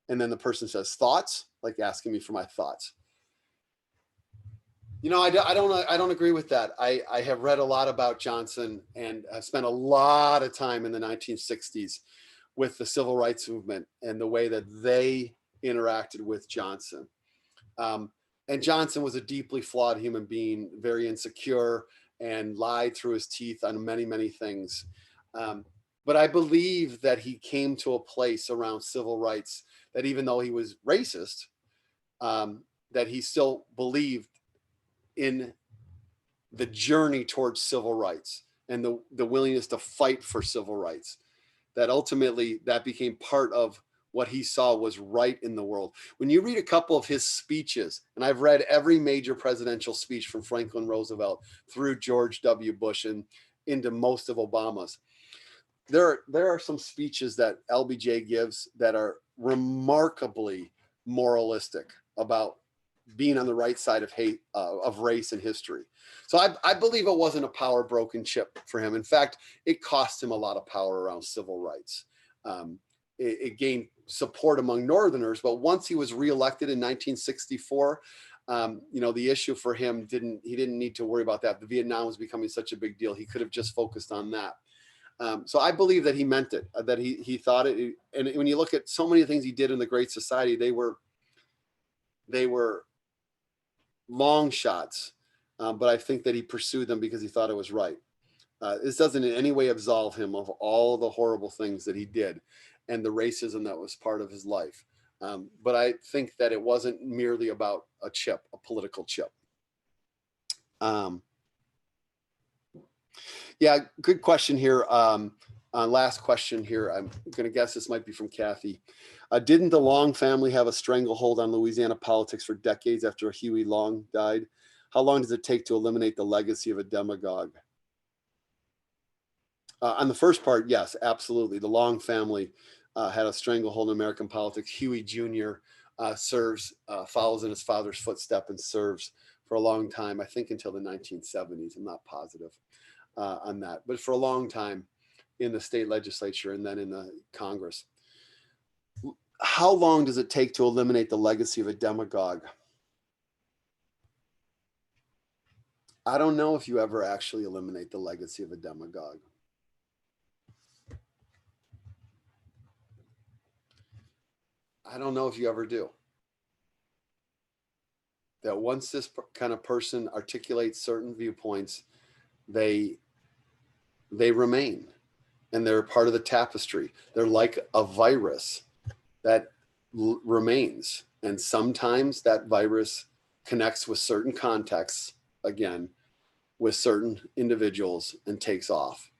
And then the person says, thoughts, like asking me for my thoughts. You know, I don't agree with that. I have read a lot about Johnson and have spent a lot of time in the 1960s with the civil rights movement and the way that they interacted with Johnson. And Johnson was a deeply flawed human being, very insecure, and lied through his teeth on many, many things. But I believe that he came to a place around civil rights that even though he was racist, that he still believed in the journey towards civil rights and the willingness to fight for civil rights, that ultimately that became part of what he saw was right in the world. When you read a couple of his speeches, and I've read every major presidential speech from Franklin Roosevelt through George W. Bush and into most of Obama's, there are some speeches that LBJ gives that are remarkably moralistic about being on the right side of hate, of race and history. So I believe it wasn't a power broken chip for him. In fact, it cost him a lot of power around civil rights. It gained support among Northerners, but once he was reelected in 1964, the issue for him he didn't need to worry about that. The Vietnam was becoming such a big deal. He could have just focused on that. So I believe that he meant it, that he thought it. And when you look at so many things he did in the Great Society, they were long shots, but I think that he pursued them because he thought it was right. This doesn't in any way absolve him of all the horrible things that he did and the racism that was part of his life. But I think that it wasn't merely about a chip, a political chip. Yeah, good question here. Last question here. I'm going to guess this might be from Kathy. Didn't the Long family have a stranglehold on Louisiana politics for decades after Huey Long died? How long does it take to eliminate the legacy of a demagogue? On the first part, yes, absolutely. The Long family had a stranglehold in American politics. Huey Jr. Follows in his father's footsteps and serves for a long time, I think until the 1970s. I'm not positive on that, but for a long time in the state legislature and then in the Congress. How long does it take to eliminate the legacy of a demagogue? I don't know if you ever actually eliminate the legacy of a demagogue. I don't know if you ever do. That once this kind of person articulates certain viewpoints, they remain, and they're part of the tapestry. They're like a virus that remains. And sometimes that virus connects with certain contexts, again, with certain individuals and takes off.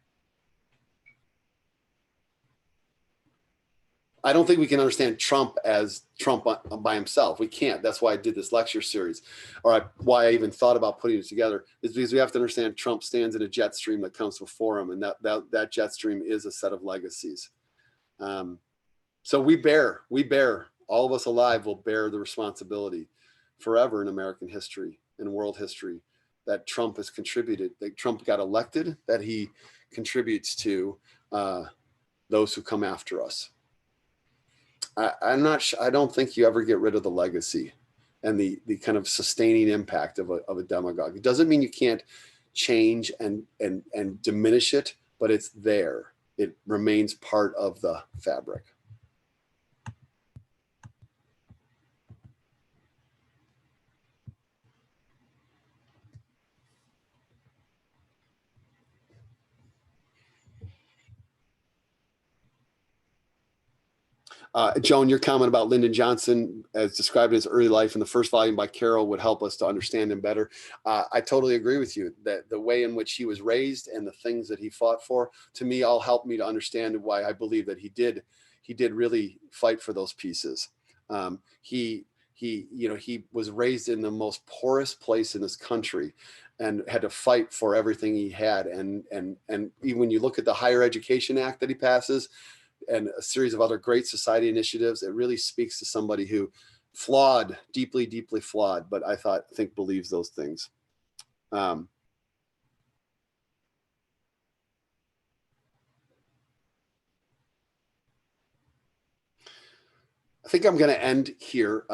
I don't think we can understand Trump as Trump by himself. We can't. That's why I did this lecture series, or why I even thought about putting it together, is because we have to understand Trump stands in a jet stream that comes before him, and that jet stream is a set of legacies. So we bear, all of us alive will bear the responsibility forever in American history and world history that Trump has contributed, that Trump got elected, that he contributes to those who come after us. I don't think you ever get rid of the legacy and the kind of sustaining impact of a demagogue. It doesn't mean you can't change and diminish it, but it's there. It remains part of the fabric. Joan, your comment about Lyndon Johnson as described in his early life in the first volume by Carroll would help us to understand him better. I totally agree with you that the way in which he was raised and the things that he fought for, to me, all helped me to understand why I believe that he did really fight for those pieces. He was raised in the most poorest place in this country and had to fight for everything he had. And even when you look at the Higher Education Act that he passes, and a series of other great society initiatives, it really speaks to somebody who flawed, deeply, deeply flawed, but I think believes those things. I think I'm going to end here.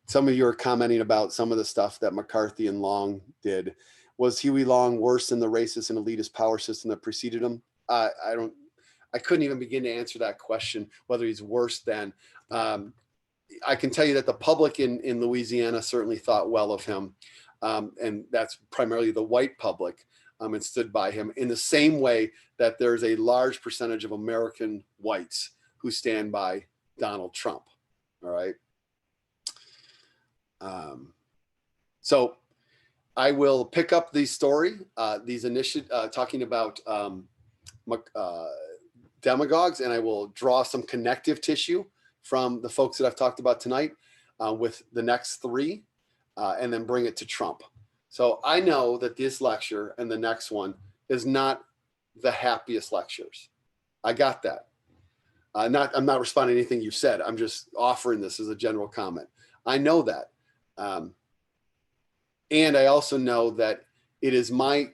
Some of you are commenting about some of the stuff that McCarthy and Long did. Was Huey Long worse than the racist and elitist power system that preceded him? I couldn't even begin to answer that question, whether he's worse than. I can tell you that the public in Louisiana certainly thought well of him. And that's primarily the white public, and stood by him in the same way that there's a large percentage of American whites who stand by Donald Trump. All right. So I will pick up the story, these initiatives, talking about demagogues, and I will draw some connective tissue from the folks that I've talked about tonight with the next three, and then bring it to Trump. So I know that this lecture and the next one is not the happiest lectures. I got that. I'm not responding to anything you said. I'm just offering this as a general comment. I know that. And I also know that it is my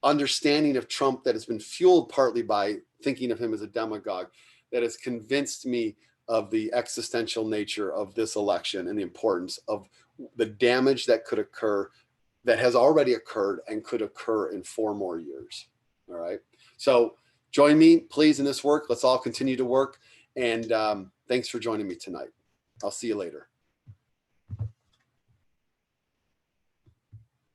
understanding of Trump that has been fueled partly by thinking of him as a demagogue that has convinced me of the existential nature of this election and the importance of the damage that could occur, that has already occurred and could occur in 4 more years. All right. So join me, please, in this work. Let's all continue to work. And thanks for joining me tonight. I'll see you later.